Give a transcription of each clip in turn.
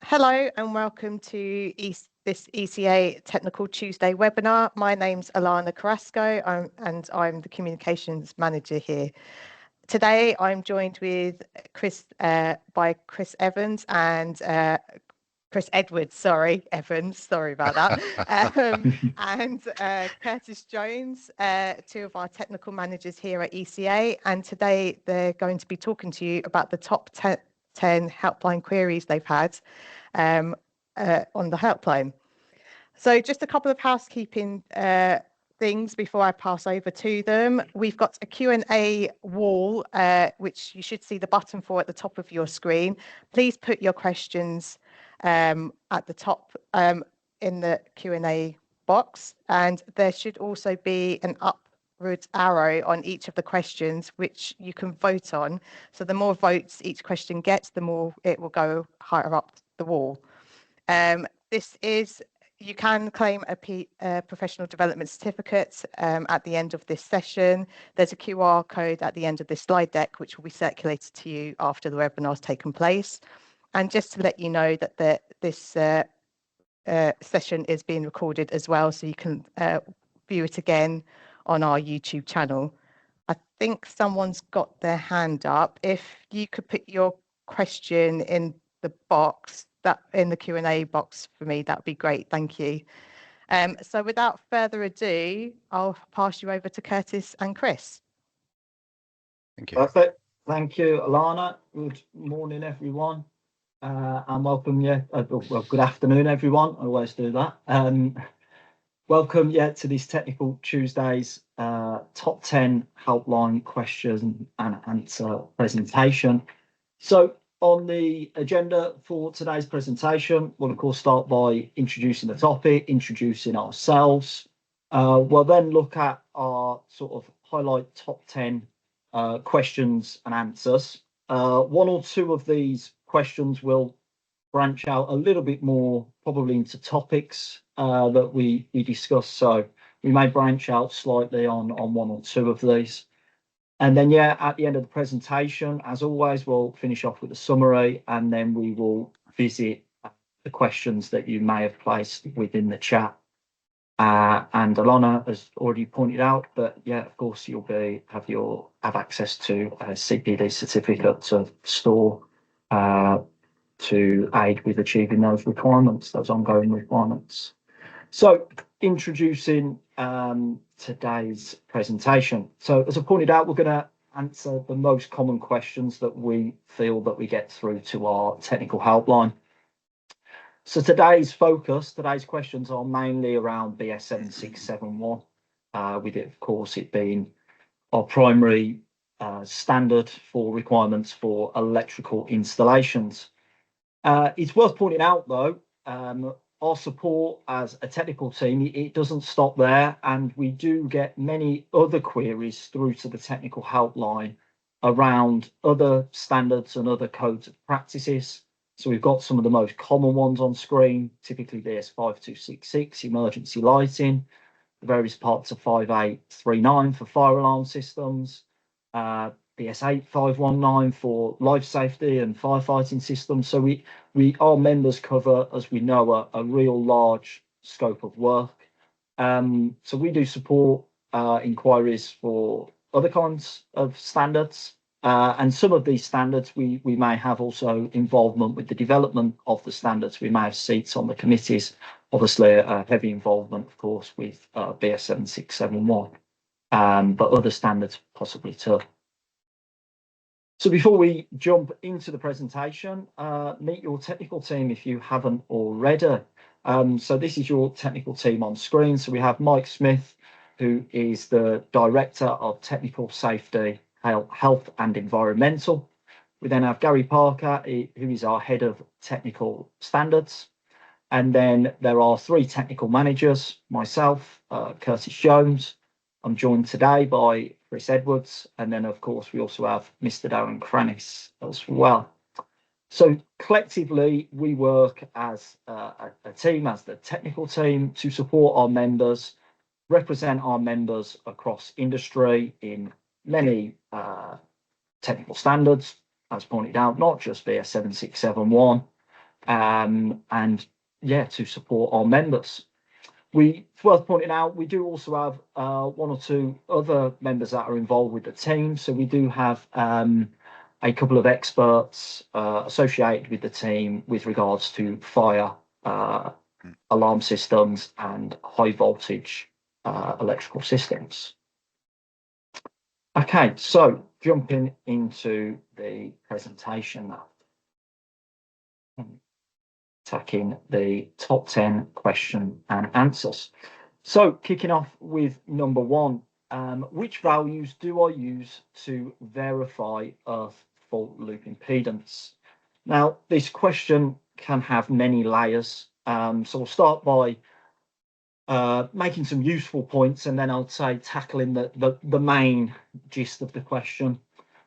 Hello and welcome to this ECA Technical Tuesday webinar. My name's Alana Carrasco and I'm the Communications Manager here. Today I'm joined with by Chris Evans and Chris Edwards, sorry about that, and Curtis Jones, two of our technical managers here at ECA, and today they're going to be talking to you about the top 10 helpline queries they've had on the helpline. So just a couple of housekeeping things before I pass over to them. We've got a Q&A wall, which you should see the button for at the top of your screen. Please put your questions at the top in the Q&A box, and there should also be an upwards arrow on each of the questions which you can vote on. So the more votes each question gets, the more it will go higher up the wall. You can claim a professional development certificate at the end of this session. There's a QR code at the end of this slide deck, which will be circulated to you after the webinar has taken place. And just to let you know that this session is being recorded as well, so you can view it again on our YouTube channel. I think someone's got their hand up. If you could put your question in the box, in the Q&A box for me, that would be great. Thank you. So without further ado, I'll pass you over to Curtis and Chris. Thank you. Perfect. Thank you, Alana. Good morning, everyone, and welcome. Well, good afternoon, everyone. I always do that. Welcome, to this Technical Tuesdays top 10 helpline question and answer presentation. So, on the agenda for today's presentation, we'll of course start by introducing the topic, introducing ourselves. We'll then look at our sort of highlight top 10 questions and answers. One or two of these questions will branch out a little bit more, probably into topics that we discuss. So we may branch out slightly on one or two of these. And then, at the end of the presentation, as always, we'll finish off with a summary, and then we will visit the questions that you may have placed within the chat. And Alana has already pointed out that, of course, you'll have access to a CPD certificate to store to aid with achieving those requirements, those ongoing requirements. So, introducing today's presentation. So, as I pointed out, we're going to answer the most common questions that we feel that we get through to our technical helpline. So, today's questions are mainly around BS7671, with it, of course, it being our primary standard for requirements for electrical installations. It's worth pointing out, though, our support as a technical team, it doesn't stop there, and we do get many other queries through to the technical helpline around other standards and other codes of practices. So we've got some of the most common ones on screen, typically BS5266, emergency lighting, various parts of 5839 for fire alarm systems, BS8519 for life safety and firefighting systems. So our members cover, as we know, a real large scope of work. So we do support inquiries for other kinds of standards, and some of these standards we may have also involvement with the development of the standards. We may have seats on the committees, obviously a heavy involvement, of course, with BS7671, but other standards possibly too. So before we jump into the presentation, meet your technical team if you haven't already. So this is your technical team on screen. So we have Mike Smith, who is the Director of Technical Safety, Health and Environmental. We then have Gary Parker, who is our Head of Technical Standards. And then there are three technical managers, myself, Curtis Jones. I'm joined today by Chris Edwards, and then of course we also have Mr. Darren Cranis as well. So collectively we work as a team, as the technical team, to support our members, represent our members across industry in many technical standards, as pointed out, not just BS7671, and yeah, to support our members. It's worth pointing out, we do also have one or two other members that are involved with the team. So we do have a couple of experts associated with the team with regards to fire alarm systems and high voltage electrical systems. Okay, so jumping into the presentation now. Attacking the top 10 question and answers. So kicking off with number one, which values do I use to verify earth fault loop impedance? Now, this question can have many layers. So we'll start by making some useful points, and then I'll say tackling the main gist of the question.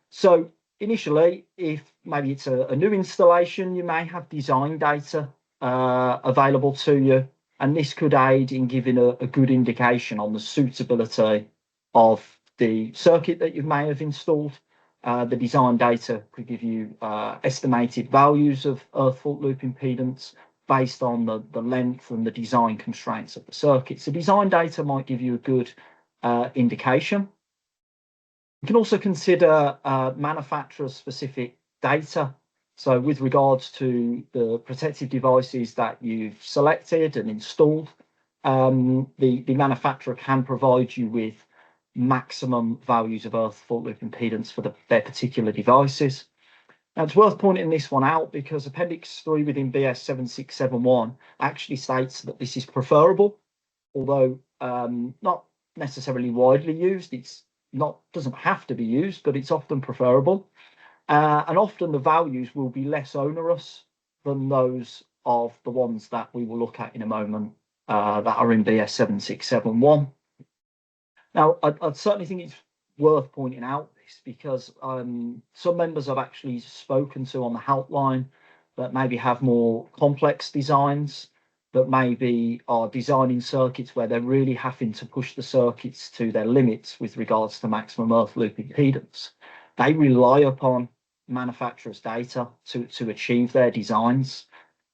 So initially, if maybe it's a new installation, you may have design data available to you, and this could aid in giving a good indication on the suitability of the circuit that you may have installed. The design data could give you estimated values of earth fault loop impedance based on the length and the design constraints of the circuit. So design data might give you a good indication. You can also consider manufacturer-specific data. So with regards to the protective devices that you've selected and installed, the manufacturer can provide you with maximum values of earth fault loop impedance for their particular devices. Now, it's worth pointing this one out because Appendix 3 within BS 7671 actually states that this is preferable, although not necessarily widely used. It's doesn't have to be used, but it's often preferable. And often the values will be less onerous than those of the ones that we will look at in a moment that are in BS 7671. Now, I'd certainly think it's worth pointing out this because some members I've actually spoken to on the helpline that maybe have more complex designs, that maybe are designing circuits where they're really having to push the circuits to their limits with regards to maximum earth loop impedance. They rely upon manufacturers' data to achieve their designs.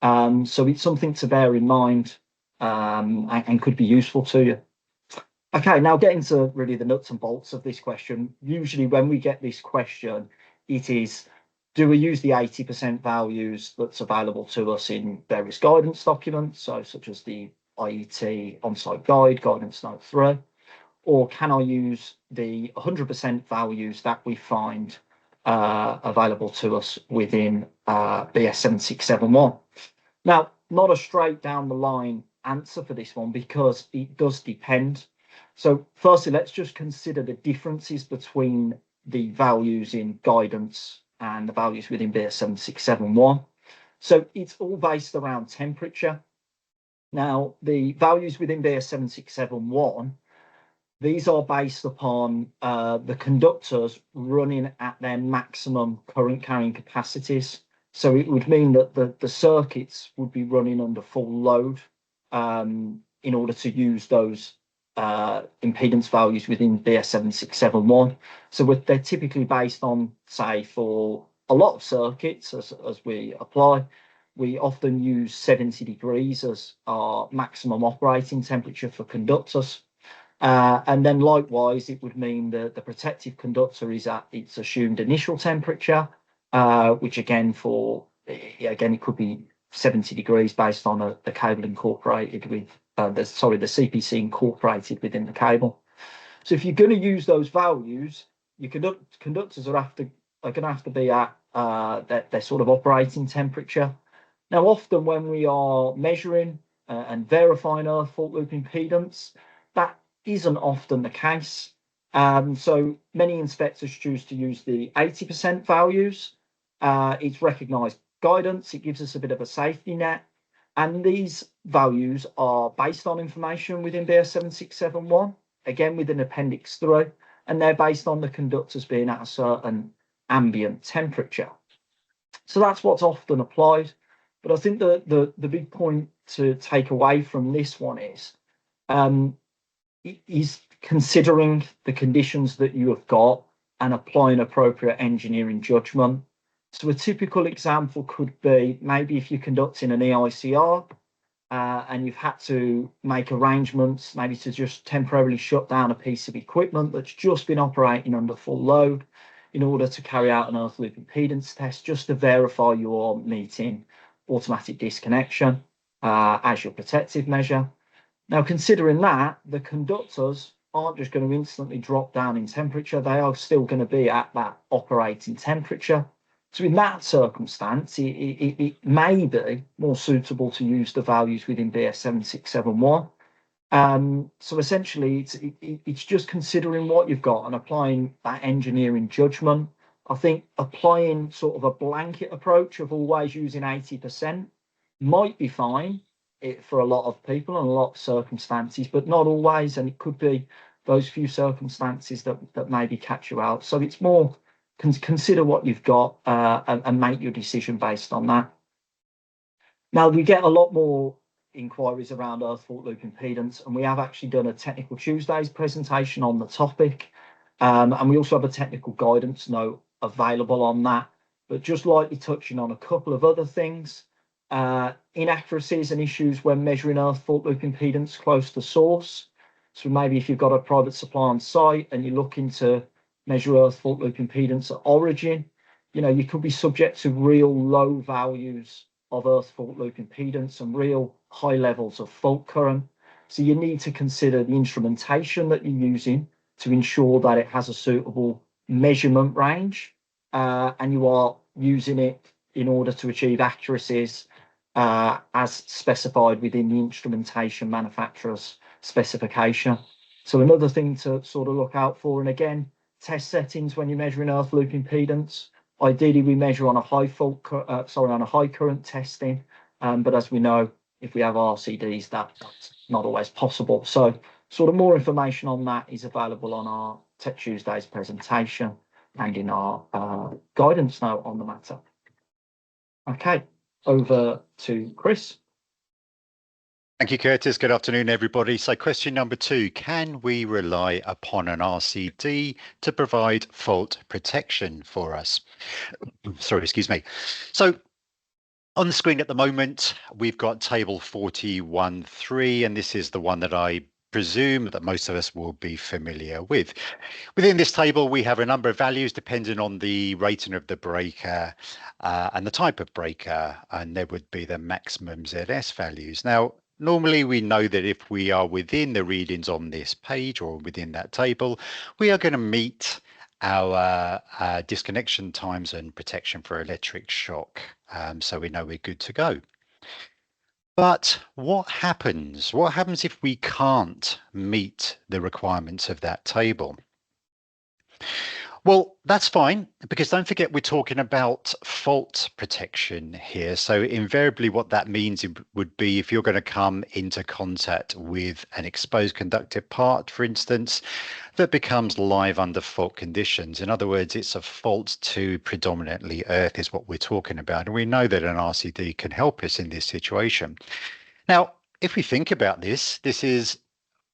So it's something to bear in mind and could be useful to you. Okay, now getting to really the nuts and bolts of this question. Usually when we get this question, it is, do we use the 80% values that's available to us in various guidance documents, so such as the IET on-site guide, guidance note 3, or can I use the 100% values that we find available to us within BS 7671? Now, not a straight down the line answer for this one because it does depend. So firstly, let's just consider the differences between the values in guidance and the values within BS 7671. So it's all based around temperature. Now, the values within BS 7671, these are based upon the conductors running at their maximum current carrying capacities. So it would mean that the circuits would be running under full load in order to use those impedance values within BS 7671. So they're typically based on, say, for a lot of circuits as we apply, we often use 70 degrees as our maximum operating temperature for conductors. And then likewise, it would mean that the protective conductor is at its assumed initial temperature, which again, it could be 70 degrees based on the cable incorporated with the CPC incorporated within the cable. So if you're going to use those values, your conductors are going to have to be at their sort of operating temperature. Now, often when we are measuring and verifying earth fault loop impedance, that isn't often the case. So many inspectors choose to use the 80% values. It's recognised guidance. It gives us a bit of a safety net. And these values are based on information within BS 7671, again within Appendix 3, and they're based on the conductors being at a certain ambient temperature. So that's what's often applied. But I think the big point to take away from this one is considering the conditions that you have got and applying appropriate engineering judgment. So a typical example could be maybe if you're conducting an EICR and you've had to make arrangements maybe to just temporarily shut down a piece of equipment that's just been operating under full load in order to carry out an earth loop impedance test, just to verify you are meeting automatic disconnection as your protective measure. Now, considering that, the conductors aren't just going to instantly drop down in temperature, they are still going to be at that operating temperature. So in that circumstance, it may be more suitable to use the values within BS 7671. So essentially, it's just considering what you've got and applying that engineering judgment. I think applying sort of a blanket approach of always using 80% might be fine for a lot of people and a lot of circumstances, but not always. And it could be those few circumstances that maybe catch you out. So it's more consider what you've got and make your decision based on that. Now, we get a lot more inquiries around earth fault loop impedance, and we have actually done a Technical Tuesdays presentation on the topic. And we also have a technical guidance note available on that, but just lightly touching on a couple of other things. Inaccuracies and issues when measuring earth fault loop impedance close to source. So maybe if you've got a private supply on site and you're looking to measure earth fault loop impedance at origin, you could be subject to real low values of earth fault loop impedance and real high levels of fault current. So you need to consider the instrumentation that you're using to ensure that it has a suitable measurement range and you are using it in order to achieve accuracies as specified within the instrumentation manufacturer's specification. So another thing to sort of look out for, and again, test settings when you're measuring earth loop impedance. Ideally, we measure on a on a high current testing, but as we know, if we have RCDs, that's not always possible. So sort of more information on that is available on our Tech Tuesdays presentation and in our guidance note on the matter. Okay, over to Chris. Thank you, Curtis. Good afternoon, everybody. So question number 2, can we rely upon an RCD to provide fault protection for us? Sorry, excuse me. So on the screen at the moment, we've got table 41.3, and this is the one that I presume that most of us will be familiar with. Within this table, we have a number of values depending on the rating of the breaker and the type of breaker, and there would be the maximum ZS values. Now, normally we know that if we are within the readings on this page or within that table, we are going to meet our disconnection times and protection for electric shock. So we know we're good to go. But what happens? What happens if we can't meet the requirements of that table? Well, that's fine, because don't forget we're talking about fault protection here. So invariably what that means would be if you're going to come into contact with an exposed conductive part, for instance, that becomes live under fault conditions. In other words, it's a fault to predominantly earth is what we're talking about. And we know that an RCD can help us in this situation. Now, if we think about this, this is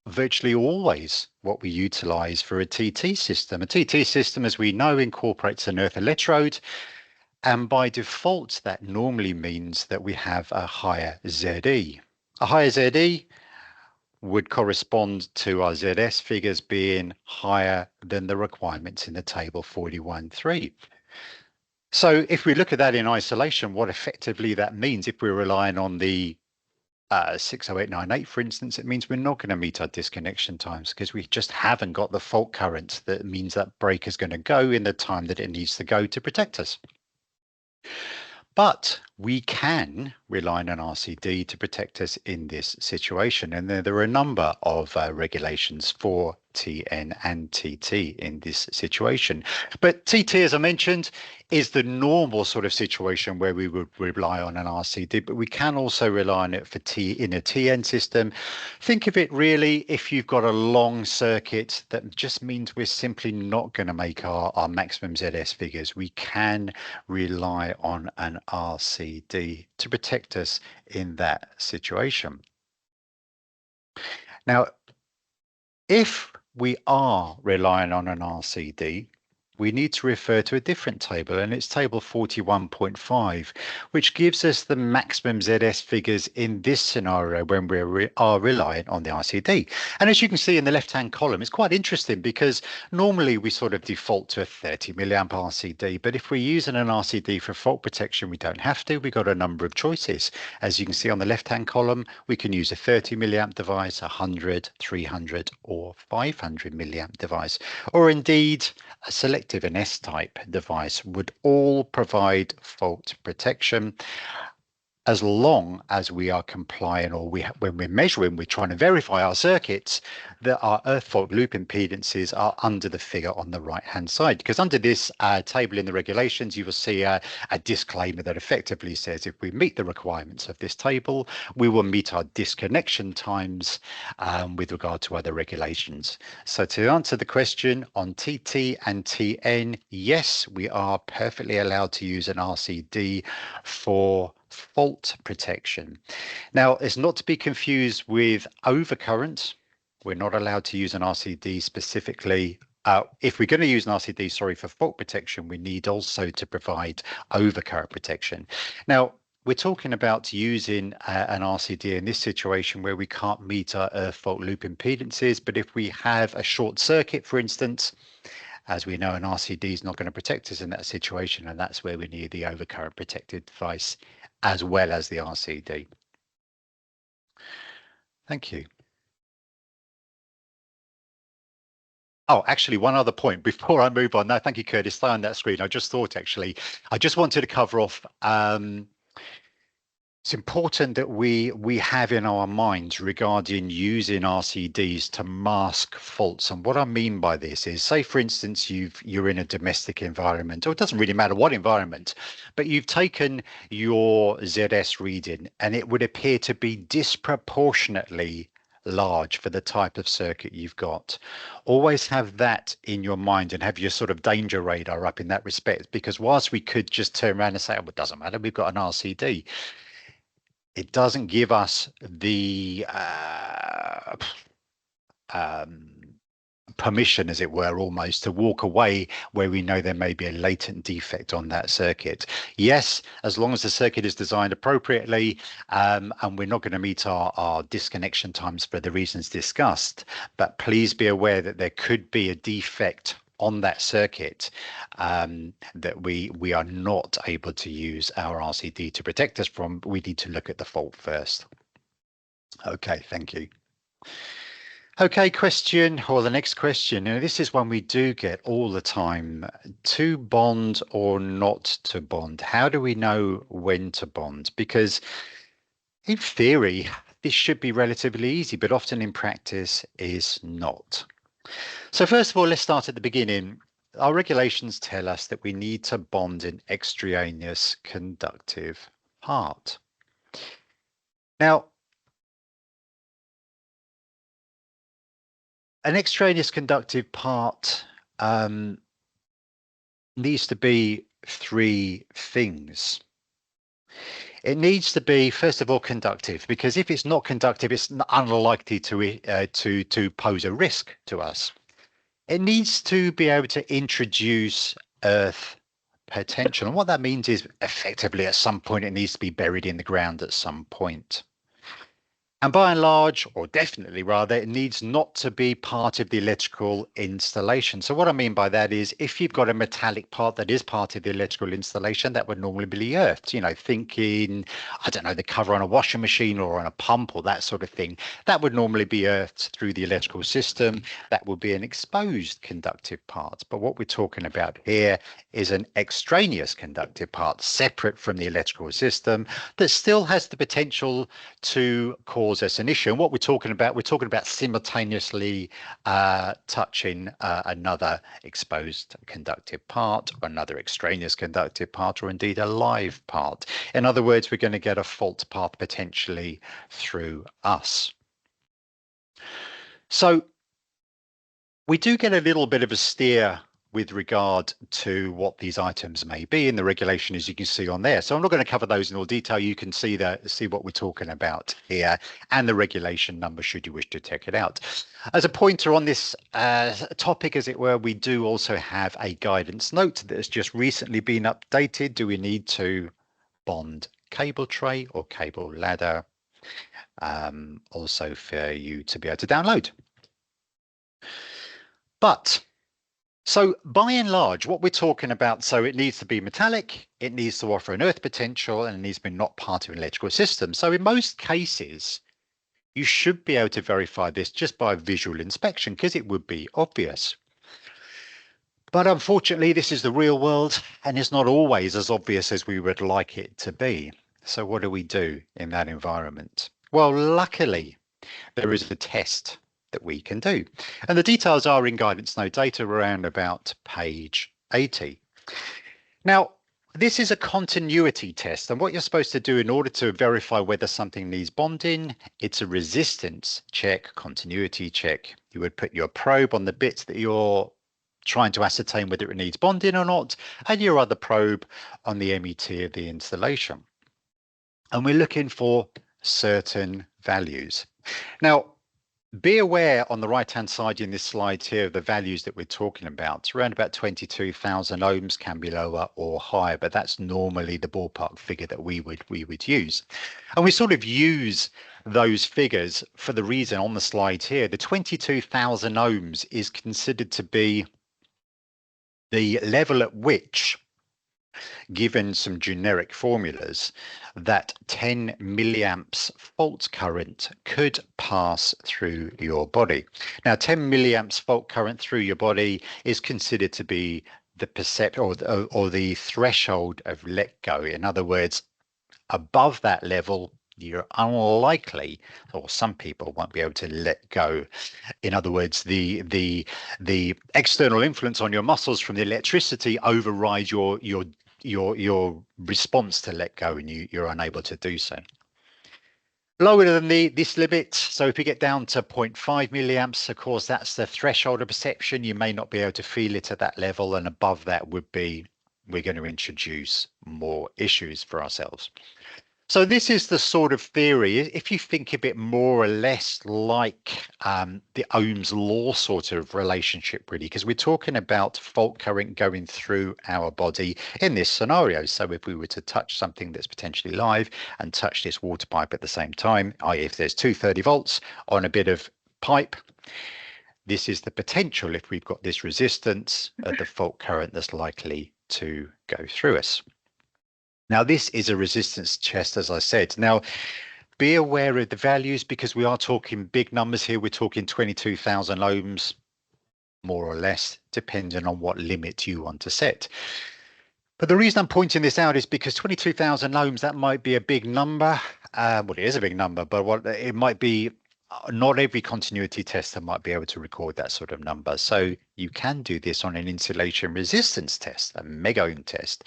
virtually always what we utilize for a TT system. A TT system, as we know, incorporates an earth electrode, and by default that normally means that we have a higher ZE. A higher ZE would correspond to our ZS figures being higher than the requirements in the table 41.3. So if we look at that in isolation, what effectively that means, if we're relying on the 60898, for instance, it means we're not going to meet our disconnection times because we just haven't got the fault current that means that breaker is going to go in the time that it needs to go to protect us. But we can rely on an RCD to protect us in this situation. And there are a number of regulations for TN and TT in this situation. But TT, as I mentioned, is the normal sort of situation where we would rely on an RCD, but we can also rely on it for in a TN system. Think of it really, if you've got a long circuit, that just means we're simply not going to make our maximum ZS figures. We can rely on an RCD to protect us in that situation. Now, if we are relying on an RCD, we need to refer to a different table, and it's table 41.5, which gives us the maximum ZS figures in this scenario when we are relying on the RCD. And as you can see in the left-hand column, it's quite interesting because normally we sort of default to a 30 milliamp RCD, but if we're using an RCD for fault protection, we don't have to. We've got a number of choices. As you can see on the left-hand column, we can use a 30 milliamp device, 100, 300, or 500 milliamp device, or indeed a selective an S-type device would all provide fault protection as long as we are compliant, or when we're measuring, we're trying to verify our circuits that our earth fault loop impedances are under the figure on the right hand side. Because under this table in the regulations, you will see a disclaimer that effectively says if we meet the requirements of this table, we will meet our disconnection times with regard to other regulations. So to answer the question on TT and TN, yes, we are perfectly allowed to use an RCD for fault protection. Now, it's not to be confused with overcurrent. We're not allowed to use an RCD specifically. If we're going to use an RCD, sorry, for fault protection, we need also to provide overcurrent protection. Now, we're talking about using an RCD in this situation where we can't meet our earth fault loop impedances, but if we have a short circuit, for instance, as we know, an RCD is not going to protect us in that situation, and that's where we need the overcurrent protected device as well as the RCD. Thank you. Oh, actually, one other point before I move on. No, thank you, Curtis. Stay on that screen. I just thought, actually, I just wanted to cover off. It's important that we have in our minds regarding using RCDs to mask faults. And what I mean by this is, say, for instance, you're in a domestic environment, or it doesn't really matter what environment, but you've taken your ZS reading and it would appear to be disproportionately large for the type of circuit you've got. Always have that in your mind and have your sort of danger radar up in that respect, because whilst we could just turn around and say, oh, it doesn't matter, we've got an RCD, it doesn't give us the permission, as it were, almost to walk away where we know there may be a latent defect on that circuit. Yes, as long as the circuit is designed appropriately, and we're not going to meet our disconnection times for the reasons discussed, but please be aware that there could be a defect on that circuit that we are not able to use our RCD to protect us from. We need to look at the fault first. Okay, thank you. Okay, question, or the next question. Now, this is one we do get all the time. To bond or not to bond? How do we know when to bond? Because in theory, this should be relatively easy, but often in practice is not. So first of all, let's start at the beginning. Our regulations tell us that we need to bond an extraneous conductive part. Now, an extraneous conductive part needs to be three things. It needs to be, first of all, conductive, because if it's not conductive, it's unlikely to pose a risk to us. It needs to be able to introduce earth potential. And what that means is effectively at some point, it needs to be buried in the ground at some point. And by and large, or definitely rather, it needs not to be part of the electrical installation. So what I mean by that is if you've got a metallic part that is part of the electrical installation, that would normally be earthed. You know, thinking, I don't know, the cover on a washing machine or on a pump or that sort of thing, that would normally be earthed through the electrical system. That would be an exposed conductive part. But what we're talking about here is an extraneous conductive part, separate from the electrical system, that still has the potential to cause us an issue. And what we're talking about simultaneously touching another exposed conductive part, or another extraneous conductive part, or indeed a live part. In other words, we're going to get a fault path potentially through us. So we do get a little bit of a steer with regard to what these items may be in the regulation, as you can see on there. So I'm not going to cover those in all detail. You can see what we're talking about here and the regulation number should you wish to check it out. As a pointer on this topic, as it were, we do also have a guidance note that has just recently been updated. Do we need to bond cable tray or cable ladder? Also for you to be able to download. But so by and large, what we're talking about, so it needs to be metallic, it needs to offer an earth potential, and it needs to be not part of an electrical system. So in most cases, you should be able to verify this just by visual inspection because it would be obvious. But unfortunately, this is the real world and it's not always as obvious as we would like it to be. So what do we do in that environment? Well, luckily, there is a test that we can do. And the details are in guidance note data around about page 80. Now, this is a continuity test, and what you're supposed to do in order to verify whether something needs bonding, it's a resistance check, continuity check. You would put your probe on the bits that you're trying to ascertain whether it needs bonding or not, and your other probe on the MET of the installation. And we're looking for certain values. Now, be aware on the right-hand side in this slide here of the values that we're talking about. Around about 22,000 ohms, can be lower or higher, but that's normally the ballpark figure that we would use. And we sort of use those figures for the reason on the slide here. The 22,000 ohms is considered to be the level at which, given some generic formulas, that 10 milliamps fault current could pass through your body. Now, 10 milliamps fault current through your body is considered to be the or the threshold of let go. In other words, above that level, you're unlikely, or some people won't be able to let go. In other words, the external influence on your muscles from the electricity overrides your response to let go, and you're unable to do so. Lower than this limit, so if you get down to 0.5 milliamps, of course, that's the threshold of perception. You may not be able to feel it at that level, and above that would be, we're going to introduce more issues for ourselves. So this is the sort of theory, if you think a bit more or less like the Ohm's law sort of relationship, really, because we're talking about fault current going through our body in this scenario. So if we were to touch something that's potentially live and touch this water pipe at the same time, i.e. if there's 230 volts on a bit of pipe, this is the potential if we've got this resistance of the fault current that's likely to go through us. Now, this is a resistance test, as I said. Now, be aware of the values because we are talking big numbers here. We're talking 22,000 ohms, more or less, depending on what limit you want to set. But the reason I'm pointing this out is because 22,000 ohms, that might be a big number. Well, it is a big number, but it might be, not every continuity tester might be able to record that sort of number. So you can do this on an insulation resistance test, a mega ohm test.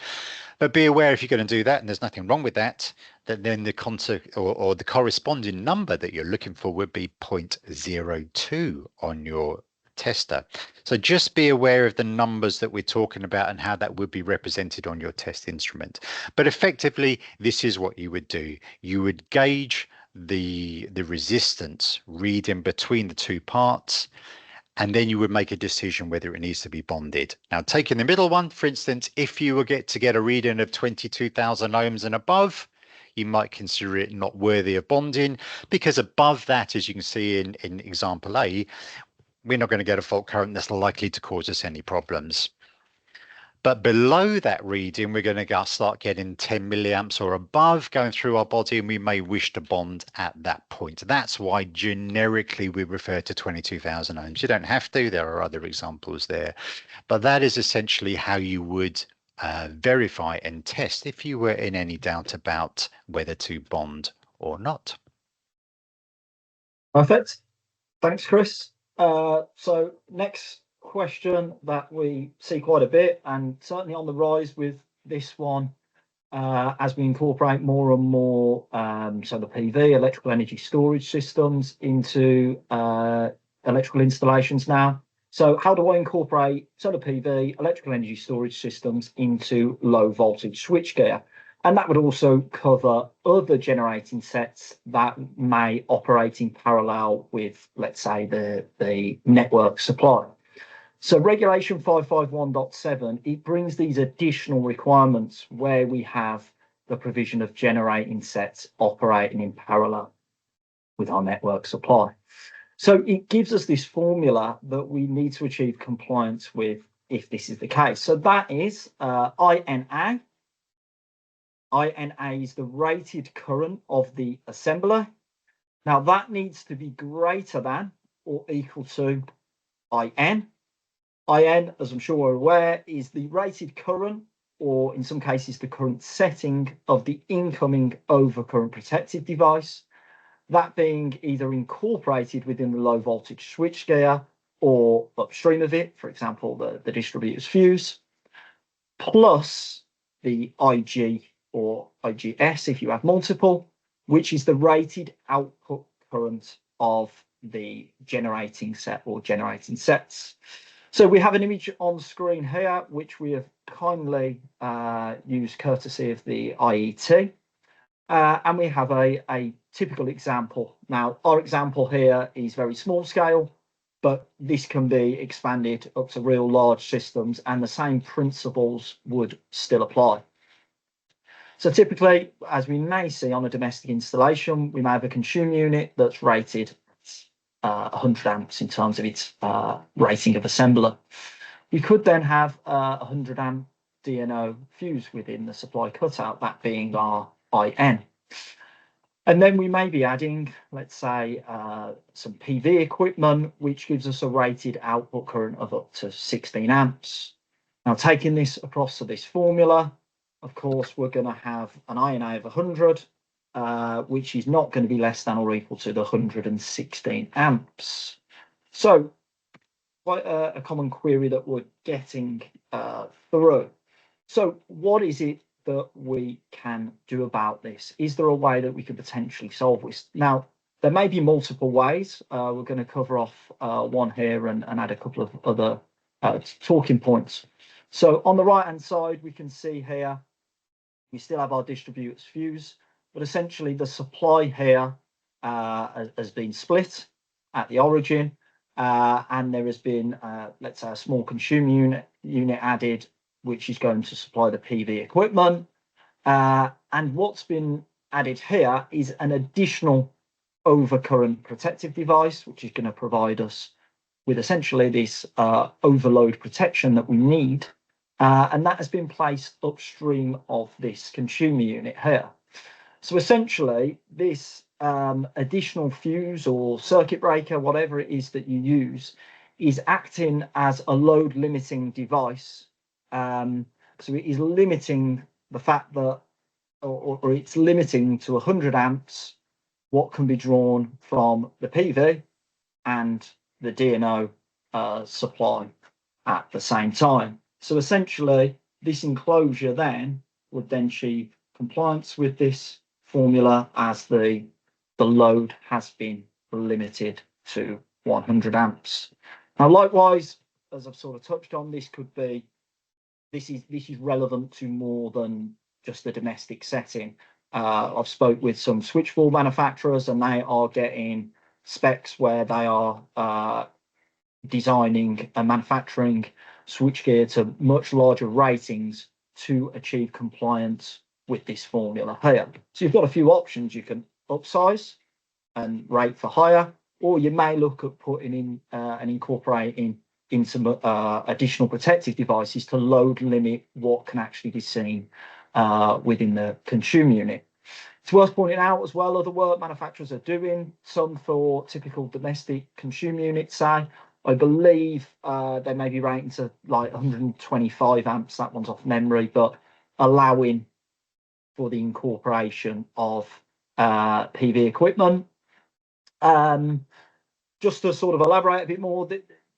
But be aware if you're going to do that, and there's nothing wrong with that, that then the the corresponding number that you're looking for would be 0.02 on your tester. So just be aware of the numbers that we're talking about and how that would be represented on your test instrument. But effectively, this is what you would do. You would gauge the resistance reading between the two parts, and then you would make a decision whether it needs to be bonded. Now, taking the middle one, for instance, if you were to get a reading of 22,000 ohms and above, you might consider it not worthy of bonding, because above that, as you can see in example A, we're not going to get a fault current that's likely to cause us any problems. But below that reading, we're going to start getting 10 milliamps or above going through our body, and we may wish to bond at that point. That's why generically we refer to 22,000 ohms. You don't have to, there are other examples there. But that is essentially how you would verify and test if you were in any doubt about whether to bond or not. Perfect. Thanks, Chris. So next question that we see quite a bit, and certainly on the rise with this one, as we incorporate more and more so the PV, electrical energy storage systems, into electrical installations now, So how do I incorporate solar PV, electrical energy storage systems into low voltage switchgear? And that would also cover other generating sets that may operate in parallel with, let's say, the network supply. So regulation 551.7, it brings these additional requirements where we have the provision of generating sets operating in parallel with our network supply. So it gives us this formula that we need to achieve compliance with if this is the case. So that is INA. INA is the rated current of the assembler. Now that needs to be greater than or equal to IN. IN, as I'm sure we're aware, is the rated current, or in some cases the current setting of the incoming overcurrent protective device, that being either incorporated within the low voltage switchgear or upstream of it, for example, the distributor's fuse, plus the IG or IGS if you have multiple, which is the rated output current of the generating set or generating sets. So we have an image on screen here, which we have kindly used courtesy of the IET. And we have a typical example. Now, our example here is very small scale, but this can be expanded up to real large systems, and the same principles would still apply. So typically, as we may see on a domestic installation, we may have a consume unit that's rated 100 amps in terms of its rating of assembler. We could then have a 100 amp DNO fuse within the supply cutout, that being our IN. And then we may be adding, let's say, some PV equipment, which gives us a rated output current of up to 16 amps. Now, taking this across to this formula, of course, we're going to have an INA of 100, which is not going to be less than or equal to the 116 amps. So quite a common query that we're getting through. So what is it that we can do about this? Is there a way that we could potentially solve this? Now, there may be multiple ways. We're going to cover off one here and add a couple of other talking points. So on the right-hand side, we can see here, we still have our distributor's fuse, but essentially the supply here has been split at the origin, and there has been, let's say, a small consumer unit added, which is going to supply the PV equipment. And what's been added here is an additional overcurrent protective device, which is going to provide us with essentially this overload protection that we need. And that has been placed upstream of this consumer unit here. So essentially, this additional fuse or circuit breaker, whatever it is that you use, is acting as a load limiting device. So it is limiting the fact that, or it's limiting to 100 amps what can be drawn from the PV and the DNO supply at the same time. So essentially, this enclosure then would then achieve compliance with this formula as the load has been limited to 100 amps. Now, likewise, as I've sort of touched on, this is relevant to more than just the domestic setting. I've spoke with some switchboard manufacturers, and they are getting specs where they are designing and manufacturing switchgear to much larger ratings to achieve compliance with this formula here. So you've got a few options. You can upsize and rate for higher, or you may look at putting in and incorporating in some additional protective devices to load limit what can actually be seen within the consumer unit. It's worth pointing out as well, other work manufacturers are doing, some for typical domestic consumer units, say. I believe they may be rating to like 125 amps, that one's off memory, but allowing for the incorporation of PV equipment. Just to sort of elaborate a bit more,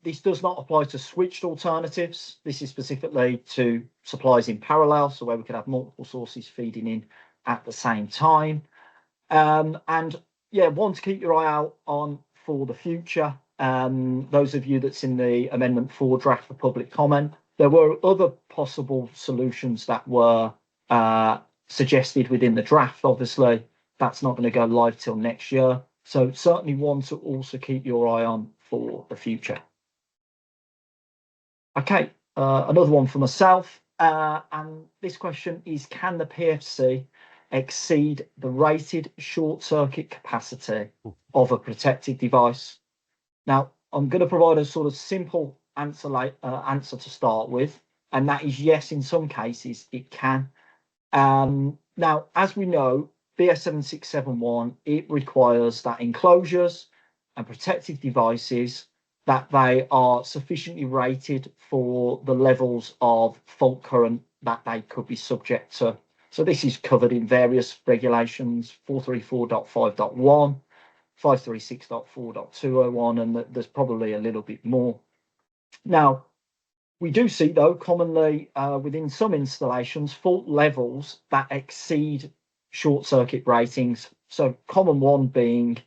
this does not apply to switched alternatives. This is specifically to supplies in parallel, so where we could have multiple sources feeding in at the same time. And yeah, one to keep your eye out on for the future Those of you that's in the Amendment 4 draft for public comment, there were other possible solutions that were suggested within the draft. Obviously, that's not going to go live till next year. So certainly one to also keep your eye on for the future. Okay, another one for myself. And this question is, can the PFC exceed the rated short circuit capacity of a protected device? Now, I'm going to provide a sort of simple answer to start with, and that is yes, in some cases it can. Now, as we know, BS 7671, it requires that enclosures and protective devices, that they are sufficiently rated for the levels of fault current that they could be subject to. So this is covered in various regulations, 434.5.1, 536.4.201, and there's probably a little bit more. Now, we do see, though, commonly within some installations, fault levels that exceed short circuit ratings. So common one being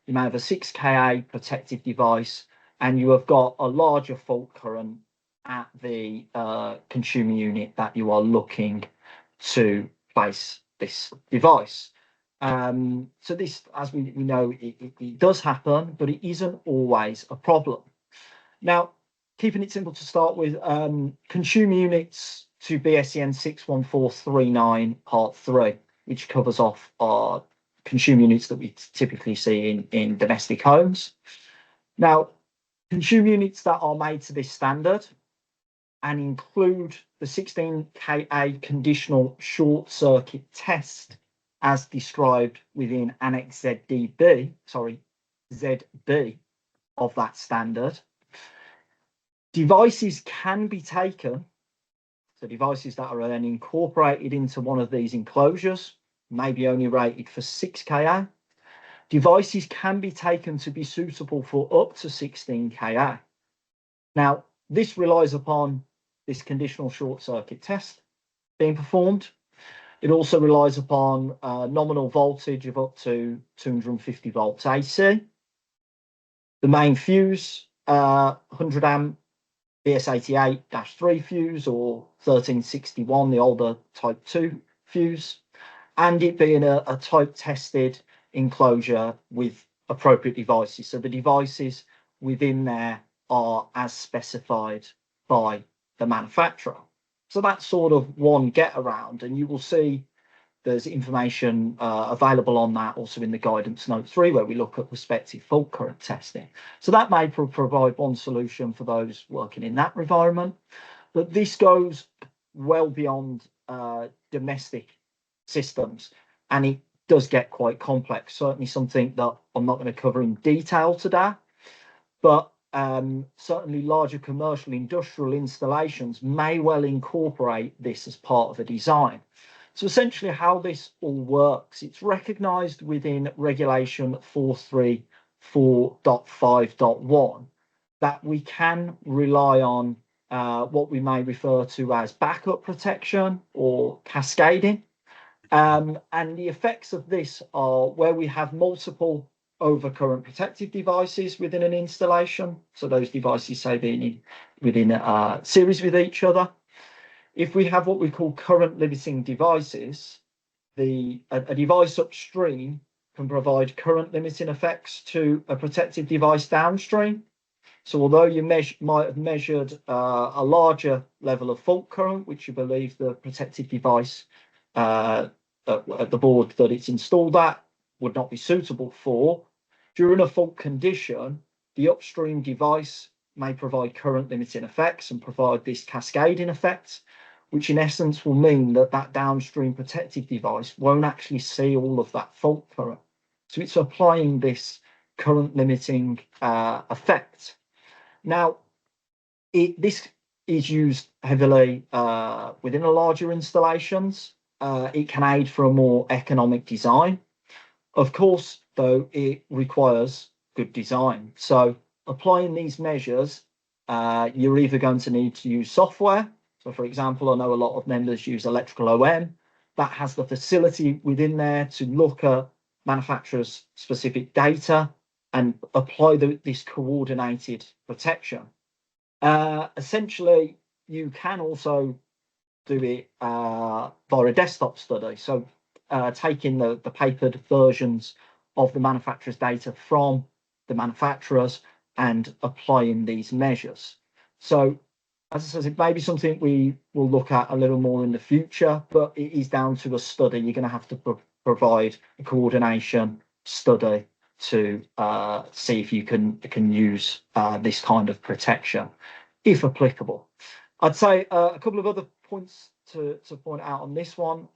you may have a 6 kA protective device and you have got a larger fault current at the consumer unit that you are looking to place this device. So this, as we know, it does happen, but it isn't always a problem. Now, keeping it simple to start with, consumer units to BSEN 61439 Part 3, which covers off our consumer units that we typically see in domestic homes. Now, consumer units that are made to this standard and include the 16 kA conditional short circuit test as described within Annex ZB of that standard. Devices can be taken, so devices that are then incorporated into one of these enclosures, maybe only rated for 6 kA. Devices can be taken to be suitable for up to 16 kA. Now, this relies upon this conditional short circuit test being performed. It also relies upon nominal voltage of up to 250 volts AC. The main fuse, 100 amp BS88-3 fuse or 1361, the older type 2 fuse, and it being a type tested enclosure with appropriate devices. So the devices within there are as specified by the manufacturer. So that's sort of one get around, and you will see there's information available on that also in the guidance note 3, where we look at prospective fault current testing. So that may provide one solution for those working in that environment, but this goes well beyond domestic systems, and it does get quite complex. Certainly something that I'm not going to cover in detail today, but certainly larger commercial industrial installations may well incorporate this as part of a design. So essentially how this all works, it's recognised within regulation 434.5.1 that we can rely on what we may refer to as backup protection or cascading. And the effects of this are where we have multiple overcurrent protective devices within an installation. So those devices, say, being within a series with each other. If we have what we call current limiting devices, a device upstream can provide current limiting effects to a protective device downstream. So although you might have measured a larger level of fault current, which you believe the protective device at the board that it's installed at would not be suitable for, during a fault condition, the upstream device may provide current limiting effects and provide this cascading effect, which in essence will mean that that downstream protective device won't actually see all of that fault current. So it's applying this current limiting effect. Now, this is used heavily within a larger installations. It can aid for a more economic design. Of course, though, it requires good design. So applying these measures, you're either going to need to use software. So, for example, I know a lot of members use electrical OM. That has the facility within there to look at manufacturers' specific data and apply this coordinated protection. Essentially, you can also do it via a desktop study. So taking the papered versions of the manufacturer's data from the manufacturers and applying these measures. So as I said, it may be something we will look at a little more in the future, but it is down to a study. You're going to have to provide a coordination study to see if you can use this kind of protection, if applicable. I'd say a couple of other points to point out on this one.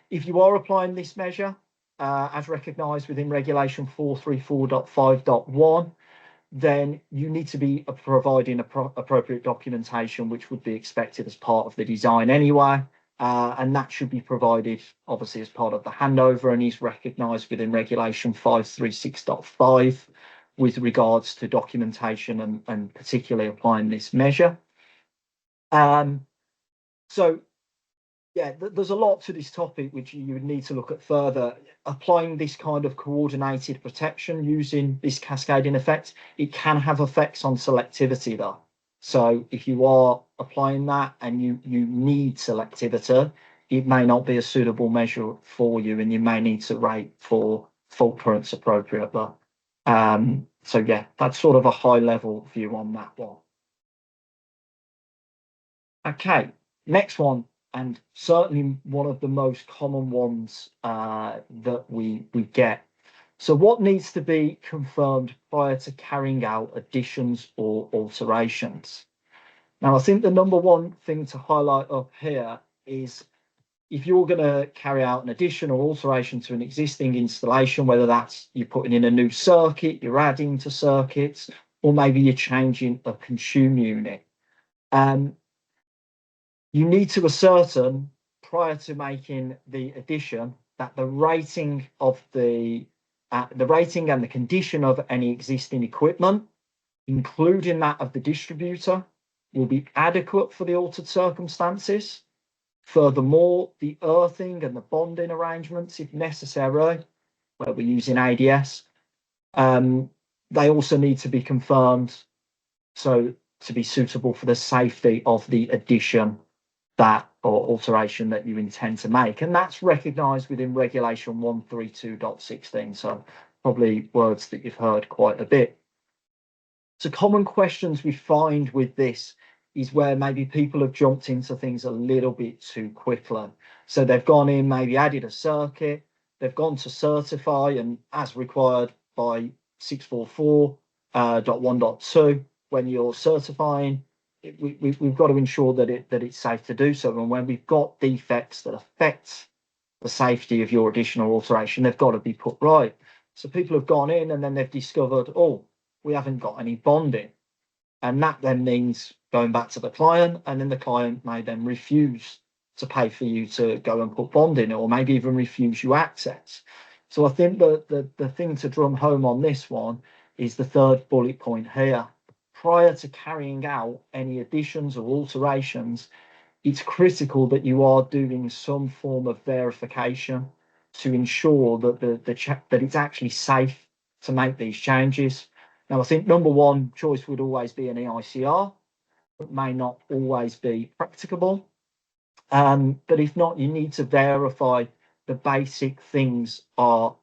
If you are applying this measure, as recognised within Regulation 434.5.1, then you need to be providing appropriate documentation, which would be expected as part of the design anyway. And that should be provided, obviously, as part of the handover, and is recognised within Regulation 536.5 with regards to documentation and particularly applying this measure. So, yeah, there's a lot to this topic which you would need to look at further. Applying this kind of coordinated protection using this cascading effect, it can have effects on selectivity though. So if you are applying that and you need selectivity, it may not be a suitable measure for you, and you may need to rate for fault currents appropriately. So yeah, that's sort of a high level view on that one. Okay, next one, and certainly one of the most common ones that we get. So what needs to be confirmed prior to carrying out additions or alterations? Now, I think the number one thing to highlight up here is if you're going to carry out an addition or alteration to an existing installation, whether that's you're putting in a new circuit, you're adding to circuits, or maybe you're changing a consume unit. You need to ascertain prior to making the addition that the rating of the rating and the condition of any existing equipment, including that of the distributor, will be adequate for the altered circumstances. Furthermore, the earthing and the bonding arrangements, if necessary, where we're using ADS, they also need to be confirmed so to be suitable for the safety of the addition that or alteration that you intend to make. And that's recognised within Regulation 132.16. So probably words that you've heard quite a bit. So common questions we find with this is where maybe people have jumped into things a little bit too quickly. So they've gone in, maybe added a circuit, they've gone to certify, and as required by 644.1.2, when you're certifying, we've got to ensure that it's safe to do so. And when we've got defects that affect the safety of your additional alteration, they've got to be put right. So people have gone in and then they've discovered, oh, we haven't got any bonding. And that then means going back to the client, and then the client may then refuse to pay for you to go and put bonding, or maybe even refuse you access. So I think that the thing to drum home on this one is the third bullet point here. Prior to carrying out any additions or alterations, it's critical that you are doing some form of verification to ensure that that it's actually safe to make these changes. Now, I think number one choice would always be an EICR, but may not always be practicable. But if not, you need to verify the basic things are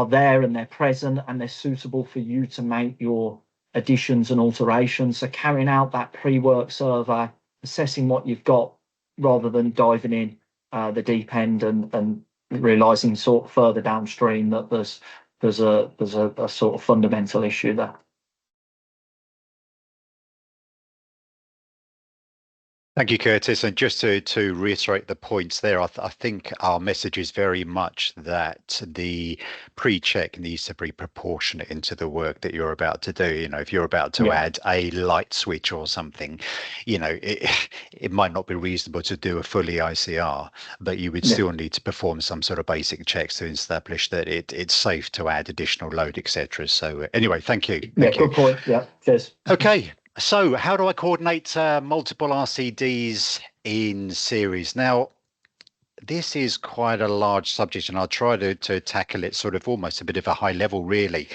there and they're present and they're suitable for you to make your additions and alterations. So carrying out that pre-work survey, assessing what you've got rather than diving in the deep end and realizing sort of further downstream that there's a sort of fundamental issue there. Thank you, Curtis. And just to reiterate the points there, I think our message is very much that the pre-check needs to be proportionate into the work that you're about to do. You know, if you're about to add a light switch or something, you know, it might not be reasonable to do a full EICR, but you would still need to perform some sort of basic checks to establish that it's safe to add additional load, etc. So anyway, thank you. Thank you. Good point. Yeah, cheers. Okay. So how do I coordinate multiple RCDs in series? Now, this is quite a large subject, and I'll try to tackle it sort of almost a bit of a high level, really,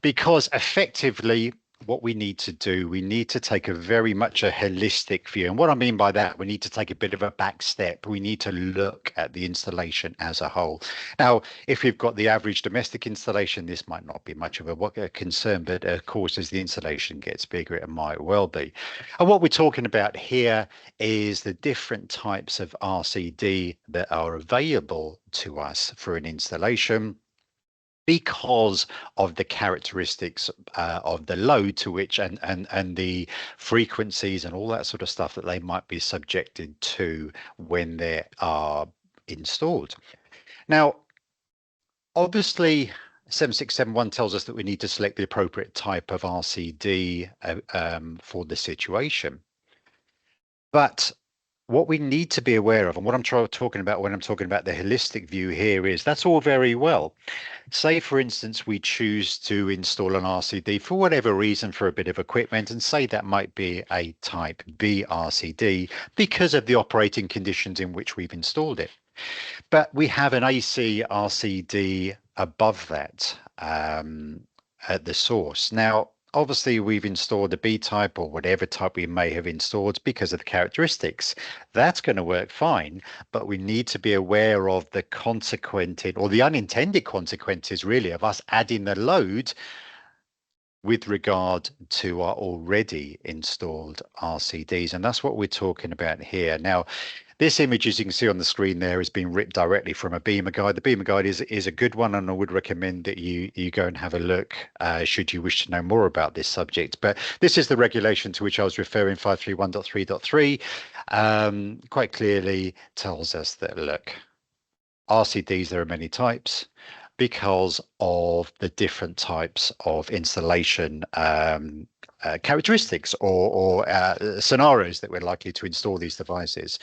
because effectively what we need to do, we need to take a very much a holistic view. And what I mean by that, we need to take a bit of a back step. We need to look at the installation as a whole. Now, if you've got the average domestic installation, this might not be much of a concern, but of course, as the installation gets bigger, it might well be. And what we're talking about here is the different types of RCD that are available to us for an installation, because of the characteristics of the load to which and the frequencies and all that sort of stuff that they might be subjected to when they are installed. Now, obviously, 7671 tells us that we need to select the appropriate type of RCD for the situation. But what we need to be aware of, and what I'm talking about when I'm talking about the holistic view here, is that's all very well. Say, for instance, we choose to install an RCD for whatever reason for a bit of equipment, and say that might be a type B RCD because of the operating conditions in which we've installed it. But we have an AC RCD above that at the source. Now, obviously, we've installed a B type or whatever type we may have installed because of the characteristics. That's going to work fine, but we need to be aware of the consequences or the unintended consequences, really, of us adding the load with regard to our already installed RCDs. And that's what we're talking about here. Now, this image, as you can see on the screen there, is being ripped directly from a Beamer guide. The Beamer guide is a good one, and I would recommend that you go and have a look should you wish to know more about this subject. But this is the regulation to which I was referring, 531.3.3, quite clearly tells us that, look, RCDs, there are many types because of the different types of installation characteristics or scenarios that we're likely to install these devices.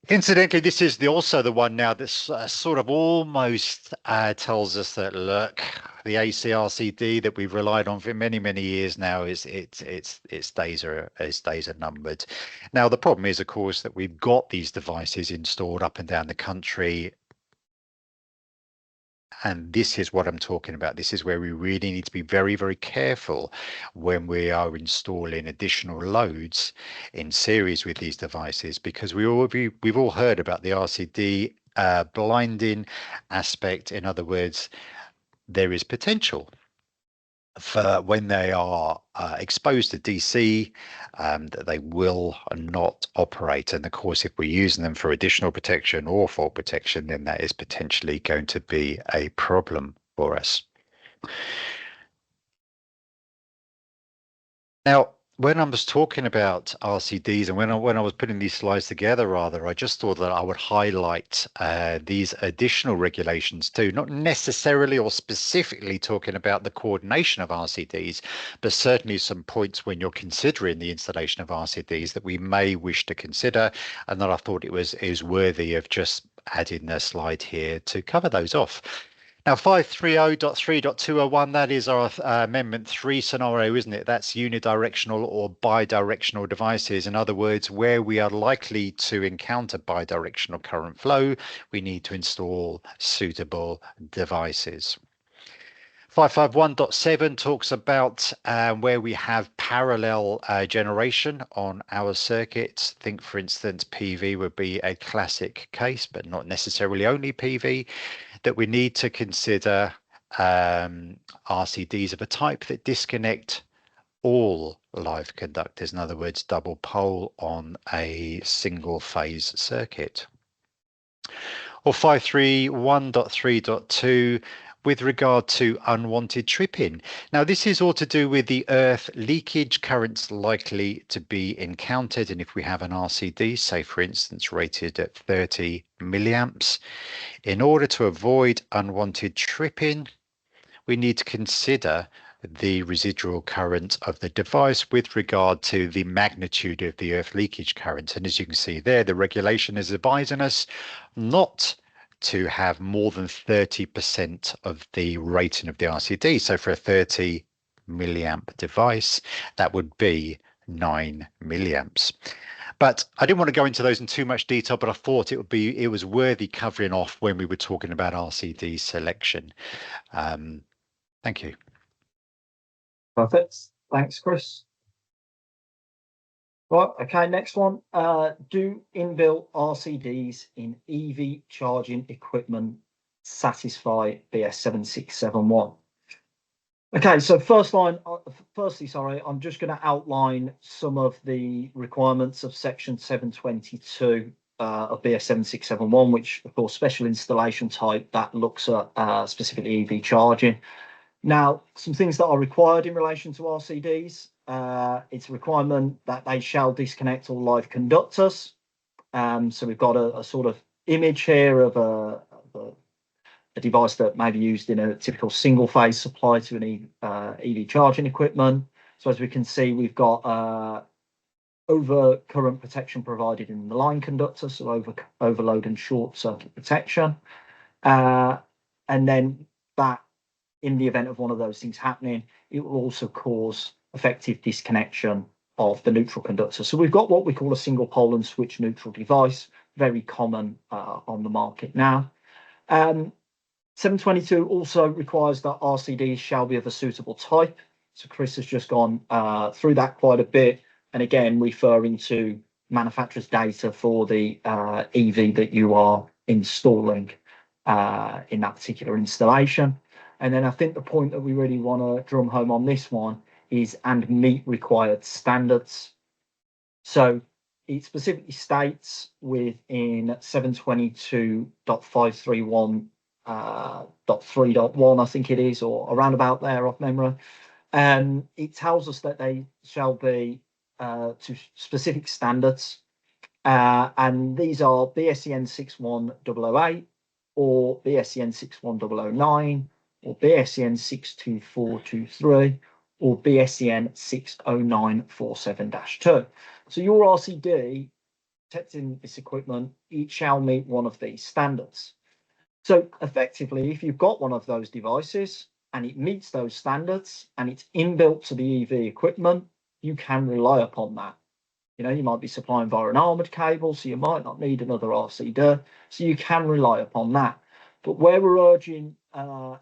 Incidentally, this is also the one now that's sort of almost tells us that, look, the ACRCD that we've relied on for many, many years now its days are numbered. Now, the problem is, of course, that we've got these devices installed up and down the country. And this is what I'm talking about. This is where we really need to be very, very careful when we are installing additional loads in series with these devices, because we've all heard about the RCD blinding aspect. In other words, there is potential for when they are exposed to DC that they will not operate. And of course, if we're using them for additional protection or fault protection, then that is potentially going to be a problem for us. Now, when I was talking about RCDs and when I was putting these slides together, rather, I just thought that I would highlight these additional regulations too, not necessarily or specifically talking about the coordination of RCDs, but certainly some points when you're considering the installation of RCDs that we may wish to consider, and that I thought it was worthy of just adding a slide here to cover those off. Now, 530.3.201, that is our Amendment 3 scenario, isn't it? That's unidirectional or bidirectional devices. In other words, where we are likely to encounter bidirectional current flow, we need to install suitable devices. 551.7 talks about where we have parallel generation on our circuits. Think, for instance, PV would be a classic case, but not necessarily only PV, that we need to consider RCDs of a type that disconnect all live conductors, in other words, double pole on a single phase circuit. Or 531.3.2 with regard to unwanted tripping. Now, this is all to do with the earth leakage currents likely to be encountered. And if we have an RCD, say, for instance, rated at 30 milliamps, in order to avoid unwanted tripping, we need to consider the residual current of the device with regard to the magnitude of the earth leakage current. And as you can see there, the regulation is advising us not to have more than 30% of the rating of the RCD. So for a 30 milliamp device, that would be 9 milliamps. But I didn't want to go into those in too much detail, but I thought it was worthy covering off when we were talking about RCD selection. Thank you. Perfect. Thanks, Chris. Right, okay, next one. Do inbuilt RCDs in EV charging equipment satisfy BS 7671? Okay, so firstly, sorry, I'm just going to outline some of the requirements of section 722 of BS 7671, which of course special installation type that looks at specifically EV charging. Now, some things that are required in relation to RCDs. It's a requirement that they shall disconnect all live conductors. So we've got a sort of image here of a device that may be used in a typical single phase supply to an EV charging equipment. So as we can see, we've got over current protection provided in the line conductor, so overload and short circuit protection. And then that, in the event of one of those things happening, it will also cause effective disconnection of the neutral conductor. So we've got what we call a single pole and switch neutral device, very common on the market now. 722 also requires that RCDs shall be of a suitable type. So Chris has just gone through that quite a bit. And again, referring to manufacturer's data for the EV that you are installing in that particular installation. And then I think the point that we really want to drum home on this one is and meet required standards. So it specifically states within 722.531 .3.1, I think it is, or around about there off memory. It tells us that they shall be to specific standards, and these are BSEN 61008 or BSEN 61009 or BSEN 62423 or BSEN 60947-2. So your RCD protecting this equipment, it shall meet one of these standards. So effectively, if you've got one of those devices and it meets those standards and it's inbuilt to the EV equipment, you can rely upon that. You know, you might be supplying via an armored cable, so you might not need another RCD, so you can rely upon that. But where we're urging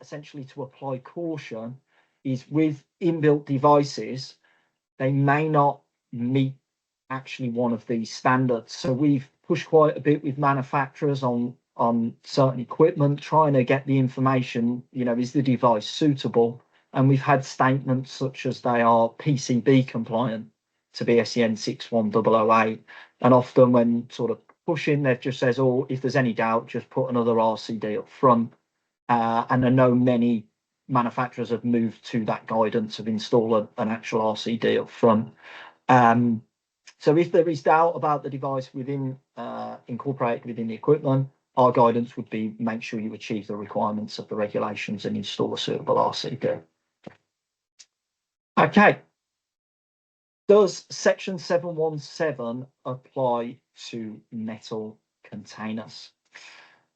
essentially to apply caution is with inbuilt devices, they may not meet actually one of these standards. So we've pushed quite a bit with manufacturers on certain equipment, trying to get the information, you know, is the device suitable? And we've had statements such as they are PCB compliant to BSEN 61008. And often when sort of pushing, they've just says, oh, if there's any doubt, just put another RCD up front. And I know many manufacturers have moved to that guidance of install an actual RCD up front. So if there is doubt about the device within incorporated within the equipment, our guidance would be make sure you achieve the requirements of the regulations and install a suitable RCD. Okay. Does section 717 apply to metal containers?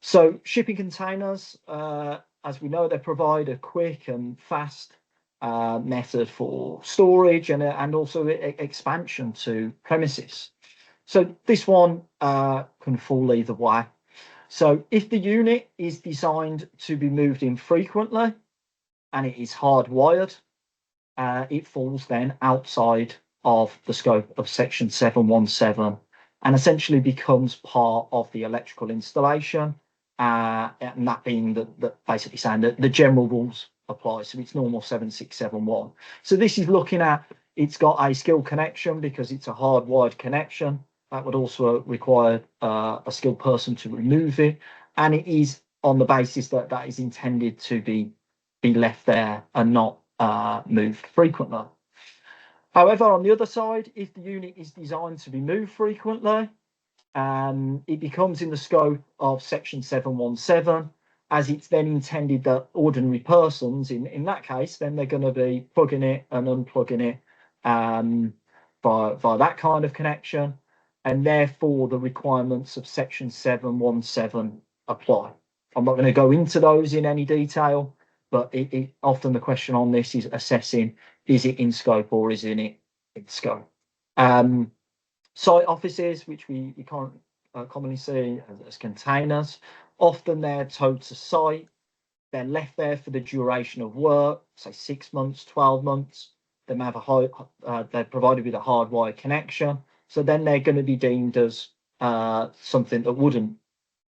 So shipping containers, as we know, they provide a quick and fast method for storage and also expansion to premises. So this one can fall either way. So if the unit is designed to be moved infrequently and it is hardwired, it falls then outside of the scope of section 717 and essentially becomes part of the electrical installation, and that being basically saying that the general rules apply. So it's normal 7671. So this is looking at, it's got a skilled connection because it's a hardwired connection. That would also require a skilled person to remove it. And it is on the basis that that is intended to be left there and not moved frequently. However, on the other side, if the unit is designed to be moved frequently, it becomes in the scope of section 717, as it's then intended that ordinary persons, in that case, then they're going to be plugging it and unplugging it by that kind of connection. And therefore, the requirements of section 717 apply. I'm not going to go into those in any detail, but often the question on this is assessing, is it in scope or isn't it in scope? Site offices, which we can't commonly see as containers, often they're towed to site. They're left there for the duration of work, say 6 months, 12 months. They may have they're provided with a hardwired connection. So then they're going to be deemed as something that wouldn't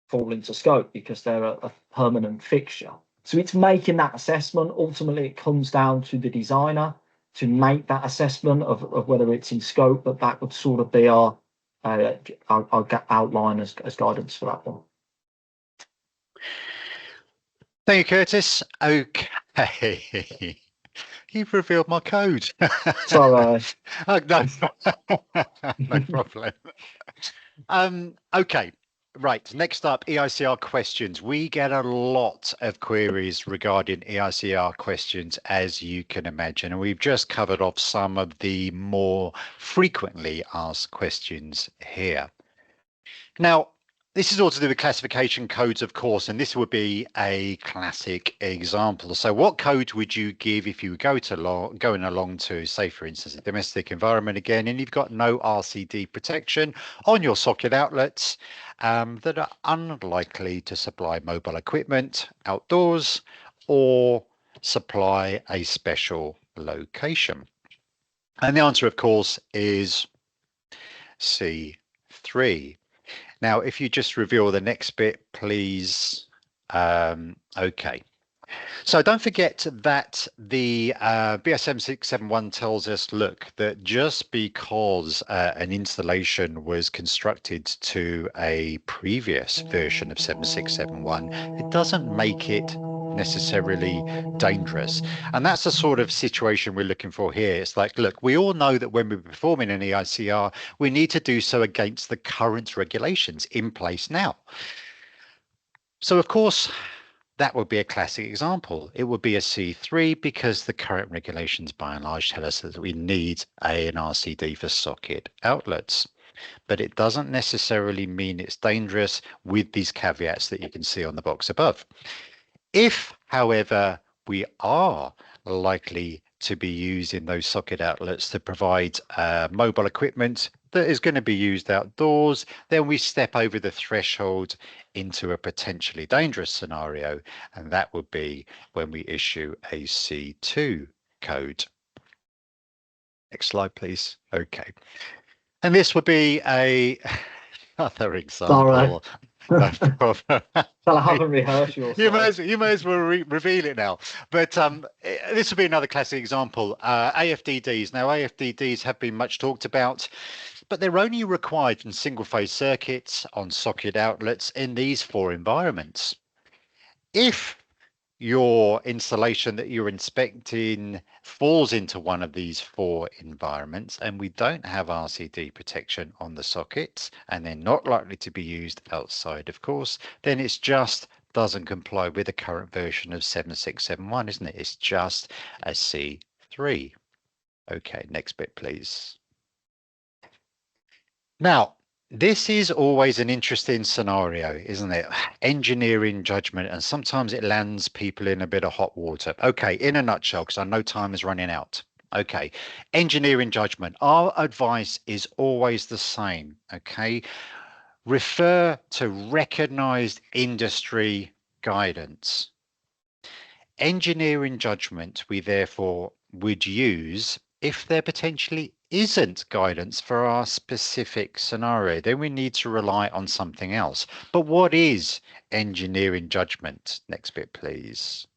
fall into scope because they're a permanent fixture. So it's making that assessment. Ultimately, it comes down to the designer to make that assessment of whether it's in scope, but that would sort of be our outline as guidance for that one. Thank you, Curtis. Okay. You've revealed my code. Sorry. Oh, no, no problem. Okay. Right, next up, EICR questions. We get a lot of queries regarding EICR questions, as you can imagine, and we've just covered off some of the more frequently asked questions here. Now, this is all to do with classification codes, of course, and this would be a classic example. So what code would you give if you were going along to, say, for instance, a domestic environment again, and you've got no RCD protection on your socket outlets that are unlikely to supply mobile equipment outdoors or supply a special location? And the answer, of course, is C3. Now, if you just reveal the next bit, please. Okay. So don't forget that the BSM 671 tells us, look, that just because an installation was constructed to a previous version of 7671, it doesn't make it necessarily dangerous. And that's the sort of situation we're looking for here. It's like, look, we all know that when we're performing an EICR, we need to do so against the current regulations in place now. So, of course, that would be a classic example. It would be a C3 because the current regulations by and large tell us that we need an RCD for socket outlets. But it doesn't necessarily mean it's dangerous with these caveats that you can see on the box above. If, however, we are likely to be using those socket outlets to provide mobile equipment that is going to be used outdoors, then we step over the threshold into a potentially dangerous scenario, and that would be when we issue a C2 code. Next slide, please. Okay. And this would be another example. No problem. Well, I haven't rehearsed your You may as well reveal it now. But this will be another classic example. AFDDs. Now, AFDDs have been much talked about, but they're only required in single-phase circuits on socket outlets in these 4 environments. If your installation that you're inspecting falls into one of these 4 environments and we don't have RCD protection on the sockets and they're not likely to be used outside, of course, then it's just doesn't comply with the current version of 7671, isn't it? It's just a C3. Okay, next bit, please. Now, this is always an interesting scenario, isn't it? Engineering judgment, and sometimes it lands people in a bit of hot water. Okay, in a nutshell, because I know time is running out. Okay, engineering judgment. Our advice is always the same, okay? Refer to recognized industry guidance. Engineering judgment we therefore would use if there potentially isn't guidance for our specific scenario. Then we need to rely on something else. But what is engineering judgment? Next bit, please.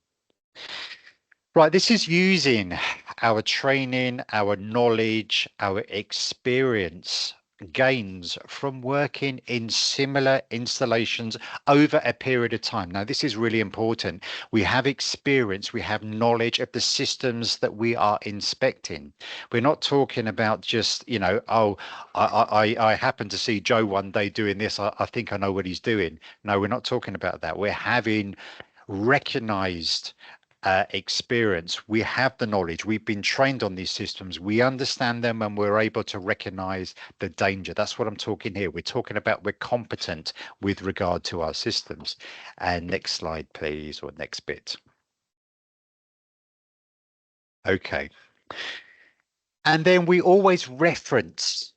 Right, this is using our training, our knowledge, our experience gains from working in similar installations over a period of time. Now, this is really important. We have experience, we have knowledge of the systems that we are inspecting. We're not talking about just, you know, oh, I happened to see Joe one day doing this. I think I know what he's doing. No, we're not talking about that. We're having recognized experience. We have the knowledge. We've been trained on these systems. We understand them and we're able to recognize the danger. That's what I'm talking here. We're talking about we're competent with regard to our systems. And next slide, please, or next bit. Okay. And then we always reference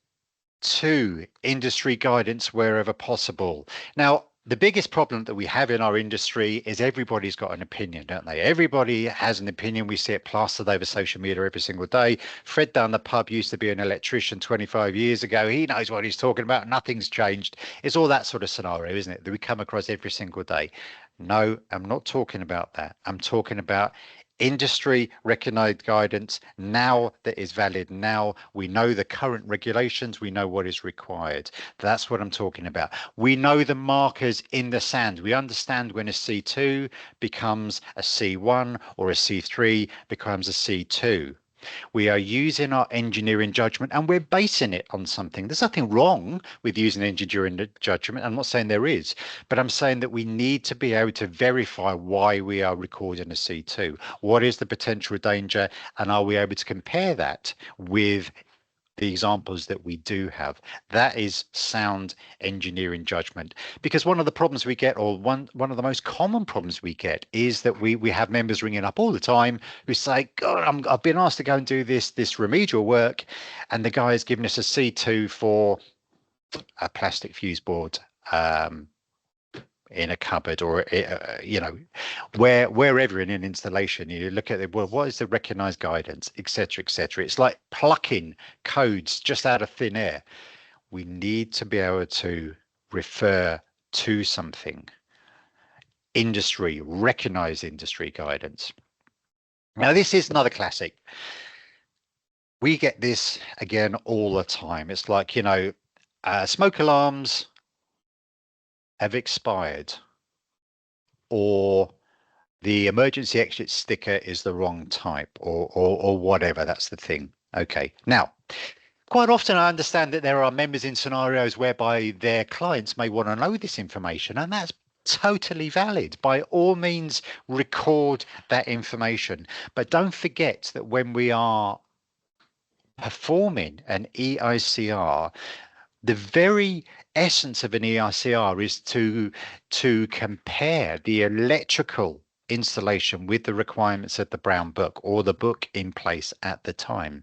2, industry guidance wherever possible. Now, the biggest problem that we have in our industry is everybody's got an opinion, don't they? Everybody has an opinion. We see it plastered over social media every single day. Fred down the pub used to be an electrician 25 years ago. He knows what he's talking about. Nothing's changed. It's all that sort of scenario, isn't it, that we come across every single day? No, I'm not talking about that. I'm talking about industry recognized guidance now that is valid. Now we know the current regulations, we know what is required. That's what I'm talking about. We know the markers in the sand. We understand when a C2 becomes a C1 or a C3 becomes a C2. We are using our engineering judgment and we're basing it on something. There's nothing wrong with using engineering judgment. I'm not saying there is, but I'm saying that we need to be able to verify why we are recording a C2. What is the potential danger? And are we able to compare that with the examples that we do have? That is sound engineering judgment. Because one of the problems we get, or one of the most common problems we get, is that we have members ringing up all the time who say, God, I've been asked to go and do this remedial work, and the guy has given us a C2 for a plastic fuse board in a cupboard, or wherever in an installation. You look at it, well, what is the recognized guidance, etc., etc. It's like plucking codes just out of thin air. We need to be able to refer to something, industry, recognized industry guidance. Now, this is another classic. We get this again all the time. It's like, smoke alarms have expired, or the emergency exit sticker is the wrong type, or whatever. That's the thing. Okay. Now, quite often I understand that there are members in scenarios whereby their clients may want to know this information, and that's totally valid. By all means, record that information. But don't forget that when we are performing an EICR, the very essence of an EICR is to compare the electrical installation with the requirements of the Brown Book, or the book in place at the time.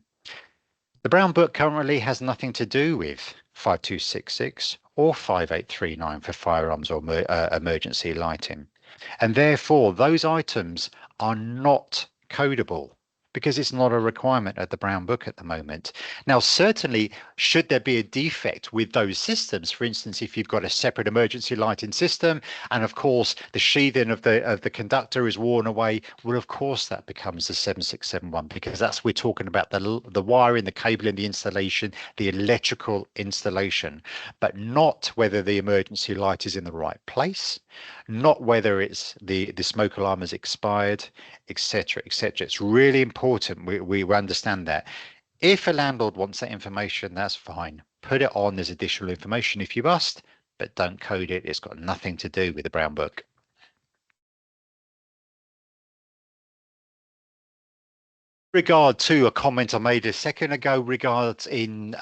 The Brown Book currently has nothing to do with 5266 or 5839 for firearms or emergency lighting. And therefore, those items are not codable, because it's not a requirement at the Brown Book at the moment. Now, certainly, should there be a defect with those systems, for instance, if you've got a separate emergency lighting system, and of course the sheathing of the conductor is worn away, well, of course that becomes the 7671, because that's, we're talking about the wiring, the cabling, the installation, the electrical installation, but not whether the emergency light is in the right place, not whether it's the smoke alarm has expired, etc., etc. It's really important we understand that. If a landlord wants that information, that's fine. Put it on as additional information if you must, but don't code it. It's got nothing to do with the Brown Book. Regard to a comment I made a second ago regards in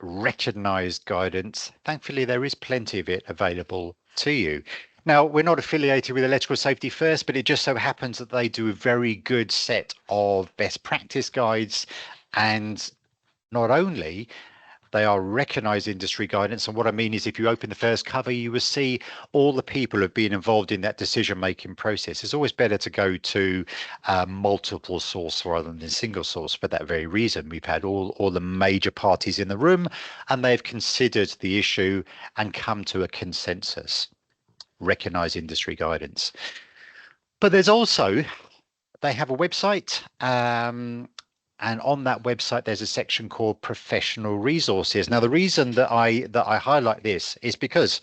recognized guidance, thankfully there is plenty of it available to you. Now, we're not affiliated with Electrical Safety First, but it just so happens that they do a very good set of best practice guides, and not only they are recognized industry guidance. And what I mean is, if you open the first cover, you will see all the people who have been involved in that decision-making process. It's always better to go to multiple source rather than single source for that very reason. We've had all the major parties in the room, and they've considered the issue and come to a consensus. Recognized industry guidance. But there's also, they have a website, and on that website, there's a section called Professional Resources. Now, the reason that I highlight this is because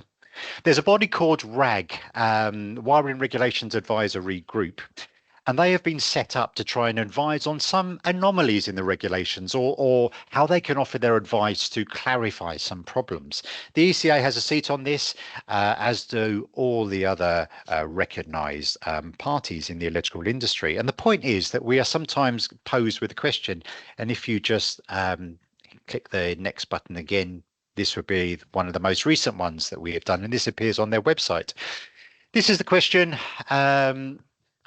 there's a body called RAG, Wiring Regulations Advisory Group, and they have been set up to try and advise on some anomalies in the regulations, or how they can offer their advice to clarify some problems. The ECA has a seat on this, as do all the other recognized parties in the electrical industry. And the point is that we are sometimes posed with a question, and if you just click the next button again, this would be one of the most recent ones that we have done, and this appears on their website. This is the question.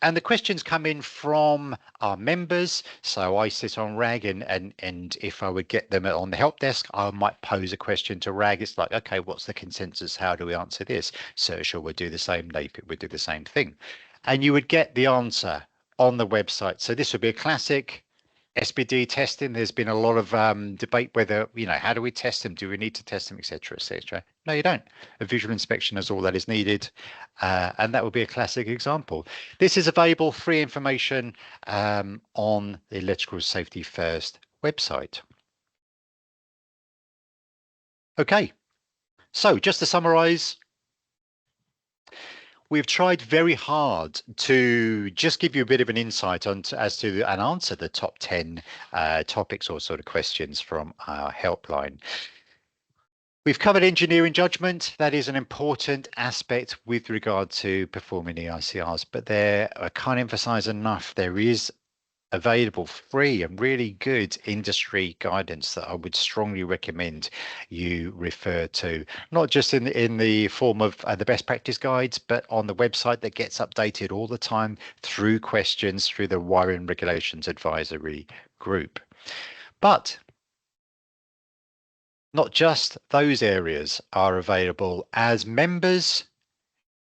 And the questions come in from our members. So I sit on RAG, and if I would get them on the help desk, I might pose a question to RAG. It's like, okay, what's the consensus? How do we answer this? Searcher would do the same, NAPIT would do the same thing. And you would get the answer on the website. So this would be a classic SBD testing. There's been a lot of debate whether, how do we test them? Do we need to test them, etc., etc.? No, you don't. A visual inspection is all that is needed. And that would be a classic example. This is available, free information on the Electrical Safety First website. Okay, so just to summarize, we've tried very hard to just give you a bit of an insight and answer the top 10 topics or sort of questions from our helpline. We've covered engineering judgment. That is an important aspect with regard to performing EICRs, but I can't emphasize enough, there is available free and really good industry guidance that I would strongly recommend you refer to, not just in the form of the best practice guides, but on the website that gets updated all the time through questions through the Wiring Regulations Advisory Group. But not just those areas are available. As members,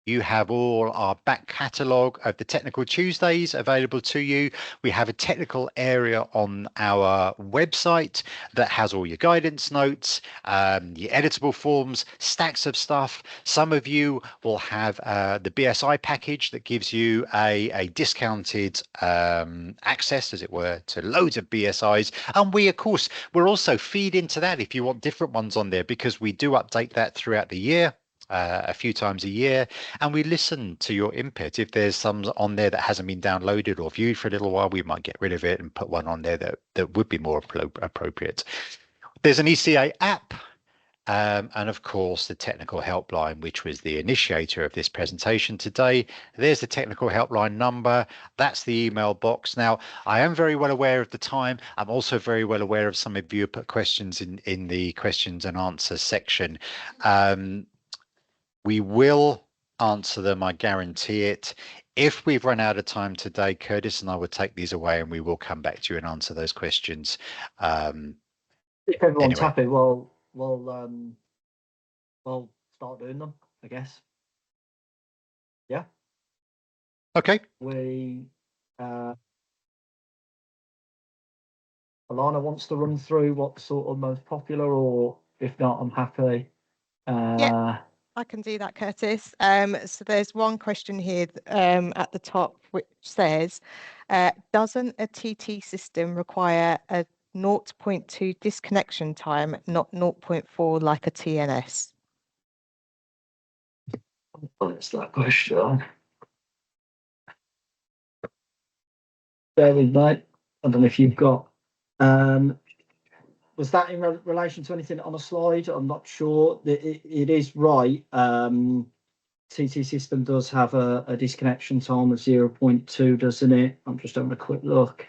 you have all our back catalogue of the Technical Tuesdays available to you. We have a technical area on our website that has all your guidance notes, your editable forms, stacks of stuff. Some of you will have the BSI package that gives you a discounted access, as it were, to loads of BSIs. And we, of course, we're also feed into that if you want different ones on there, because we do update that throughout the year. A few times a year, and we listen to your input. If there's some on there that hasn't been downloaded or viewed for a little while, we might get rid of it and put one on there that would be more appropriate. There's an ECA app, and of course the technical helpline, which was the initiator of this presentation today. There's the technical helpline number. That's the email box. Now, I am very well aware of the time. I'm also very well aware of some of you put questions in the questions and answers section. We will answer them, I guarantee it. If we've run out of time today, Curtis and I will take these away and we will come back to you and answer those questions. If everyone's happy, we'll start doing them, I guess. Yeah. Okay. Alana wants to run through what's sort of most popular, or if not, I'm happy. Yeah. I can do that, Curtis. So there's one question here at the top which says, doesn't a TT system require a 0.2 disconnection time, not 0.4 like a TNS? What's that question? Bear with me. I don't know if you've got... was that in relation to anything on a slide? I'm not sure. It is right. TT system does have a disconnection time of 0.2, doesn't it? I'm just having a quick look.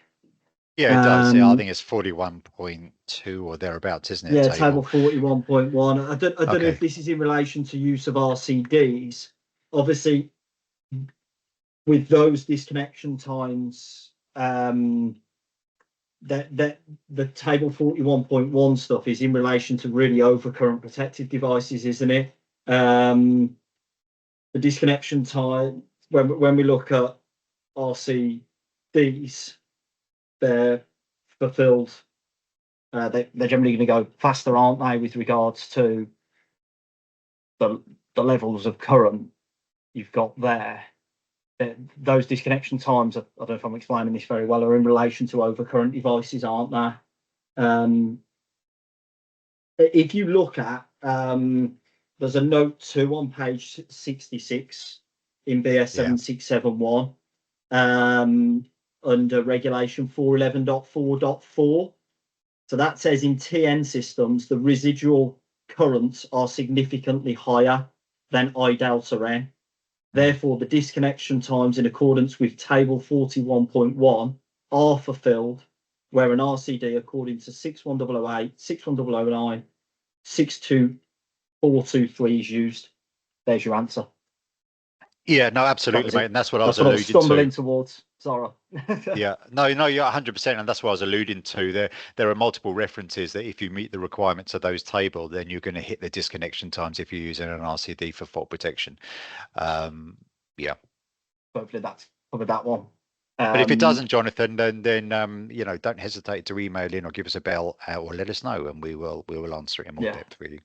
Yeah, it does. Yeah, I think it's 41.2 or thereabouts, isn't it? Yeah, table 41.1. I don't know if this is in relation to use of RCDs. Obviously, with those disconnection times, that the table 41.1 stuff is in relation to really overcurrent protective devices, isn't it? The disconnection time, when we look at RCDs, they're fulfilled. They're generally going to go faster, aren't they, with regards to the levels of current you've got there. Those disconnection times, I don't know if I'm explaining this very well, are in relation to overcurrent devices, aren't they? If you look at, there's a note 2 on page 66 in BS 7671 under regulation 411.4.4. So that says in TN systems, the residual currents are significantly higher than I delta N. Therefore, the disconnection times in accordance with table 41.1 are fulfilled, where an RCD according to 61008, 61009, 62423 is used. There's your answer. Yeah, no, absolutely, mate. And that's what I was That's what I was alluding stumbling to. towards. Sorry. Yeah, no, you're 100%, and that's what I was alluding to. There are multiple references that if you meet the requirements of those table, then you're going to hit the disconnection times if you're using an RCD for fault protection. Yeah. Hopefully that's covered that one. But if it doesn't, Jonathan, then you know, don't hesitate to email in or give us a bell or let us know, and we will answer it in more depth for you.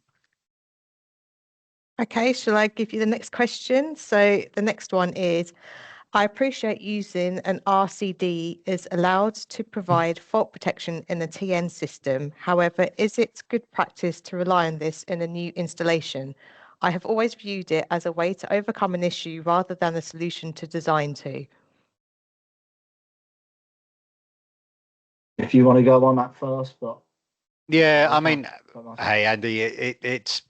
Okay, shall I give you the next question? So the next one is, I appreciate using an RCD is allowed to provide fault protection in a TN system. However, is it good practice to rely on this in a new installation? I have always viewed it as a way to overcome an issue rather than a solution to design to. If you want to go on that first, but yeah, I mean, hey Andy, it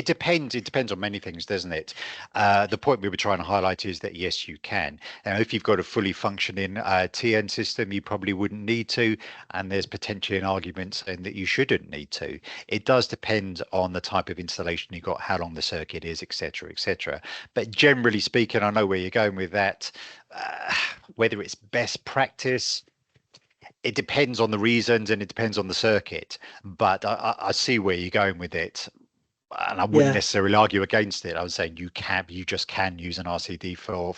depends. It depends on many things, doesn't it? The point we were trying to highlight is that yes, you can. Now, if you've got a fully functioning TN system, you probably wouldn't need to, and there's potentially an argument saying that you shouldn't need to. It does depend on the type of installation you got, how long the circuit is, etc., etc. But generally speaking, I know where you're going with that. Whether it's best practice, it depends on the reasons and it depends on the circuit, but I see where you're going with it, and I wouldn't necessarily argue against it. I was saying you just can use an RCD for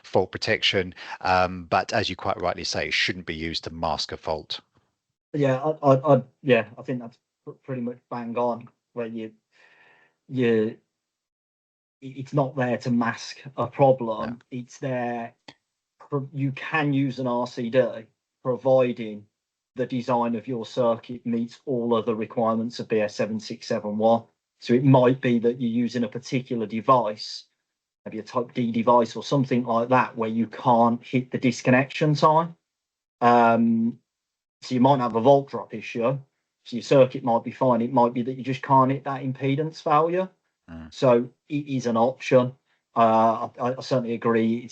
fault protection, but as you quite rightly say, it shouldn't be used to mask a fault. Yeah, I think that's pretty much bang on. Where it's not there to mask a problem. No. It's there. You can use an RCD, providing the design of your circuit meets all of the requirements of BS 7671. So it might be that you're using a particular device, maybe a type D device or something like that, where you can't hit the disconnection time. So you might have a volt drop issue. So your circuit might be fine. It might be that you just can't hit that impedance failure. So it is an option. I certainly agree.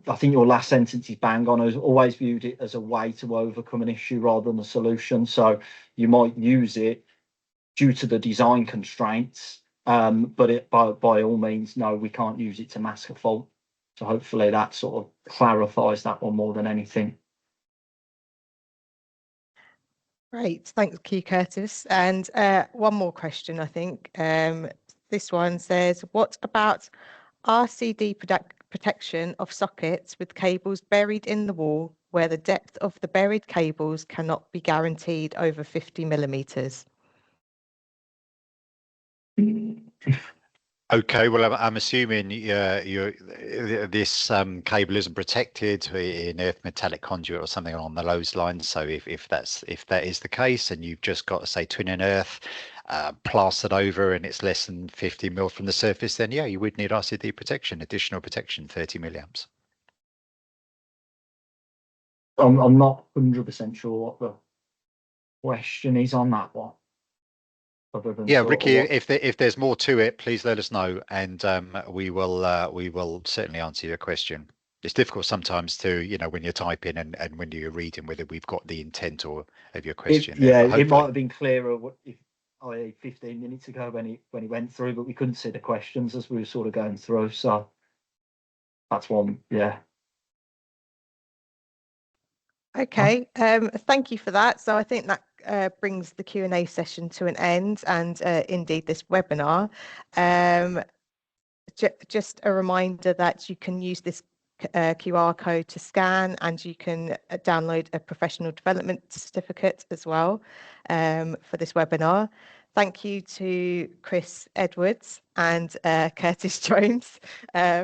I think your last sentence is bang on. I always viewed it as a way to overcome an issue rather than a solution. So you might use it due to the design constraints, but by all means, no, we can't use it to mask a fault. So hopefully that sort of clarifies that one more than anything. Great, thank you, Curtis. And one more question, I think. This one says, what about RCD protection of sockets with cables buried in the wall where the depth of the buried cables cannot be guaranteed over 50 millimeters? Okay, well, I'm assuming this cable isn't protected in earth metallic conduit or something along those lines. So if that is the case, and you've just got, say, twin and earth plastered over, and it's less than 50 mil from the surface, then yeah, you would need RCD protection, additional protection, 30 milliamps. I'm not 100% sure what the question is on that one. Yeah, Ricky, if there's more to it, please let us know, and we will certainly answer your question. It's difficult sometimes to, you know, when you're typing and when you're reading, whether we've got the intent of your question. It might have been clearer if 15 minutes ago when he went through, but we couldn't see the questions as we were sort of going through. So that's one, yeah. Okay, thank you for that. So I think that brings the Q&A session to an end, and indeed this webinar. Just a reminder that you can use this QR code to scan, and you can download a professional development certificate as well for this webinar. Thank you to Chris Edwards and Curtis Jones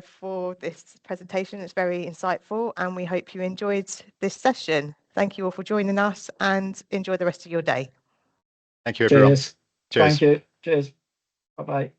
for this presentation. It's very insightful, and we hope you enjoyed this session. Thank you all for joining us, and enjoy the rest of your day. Thank you, everyone. Cheers. Thank you. Cheers. Bye-bye.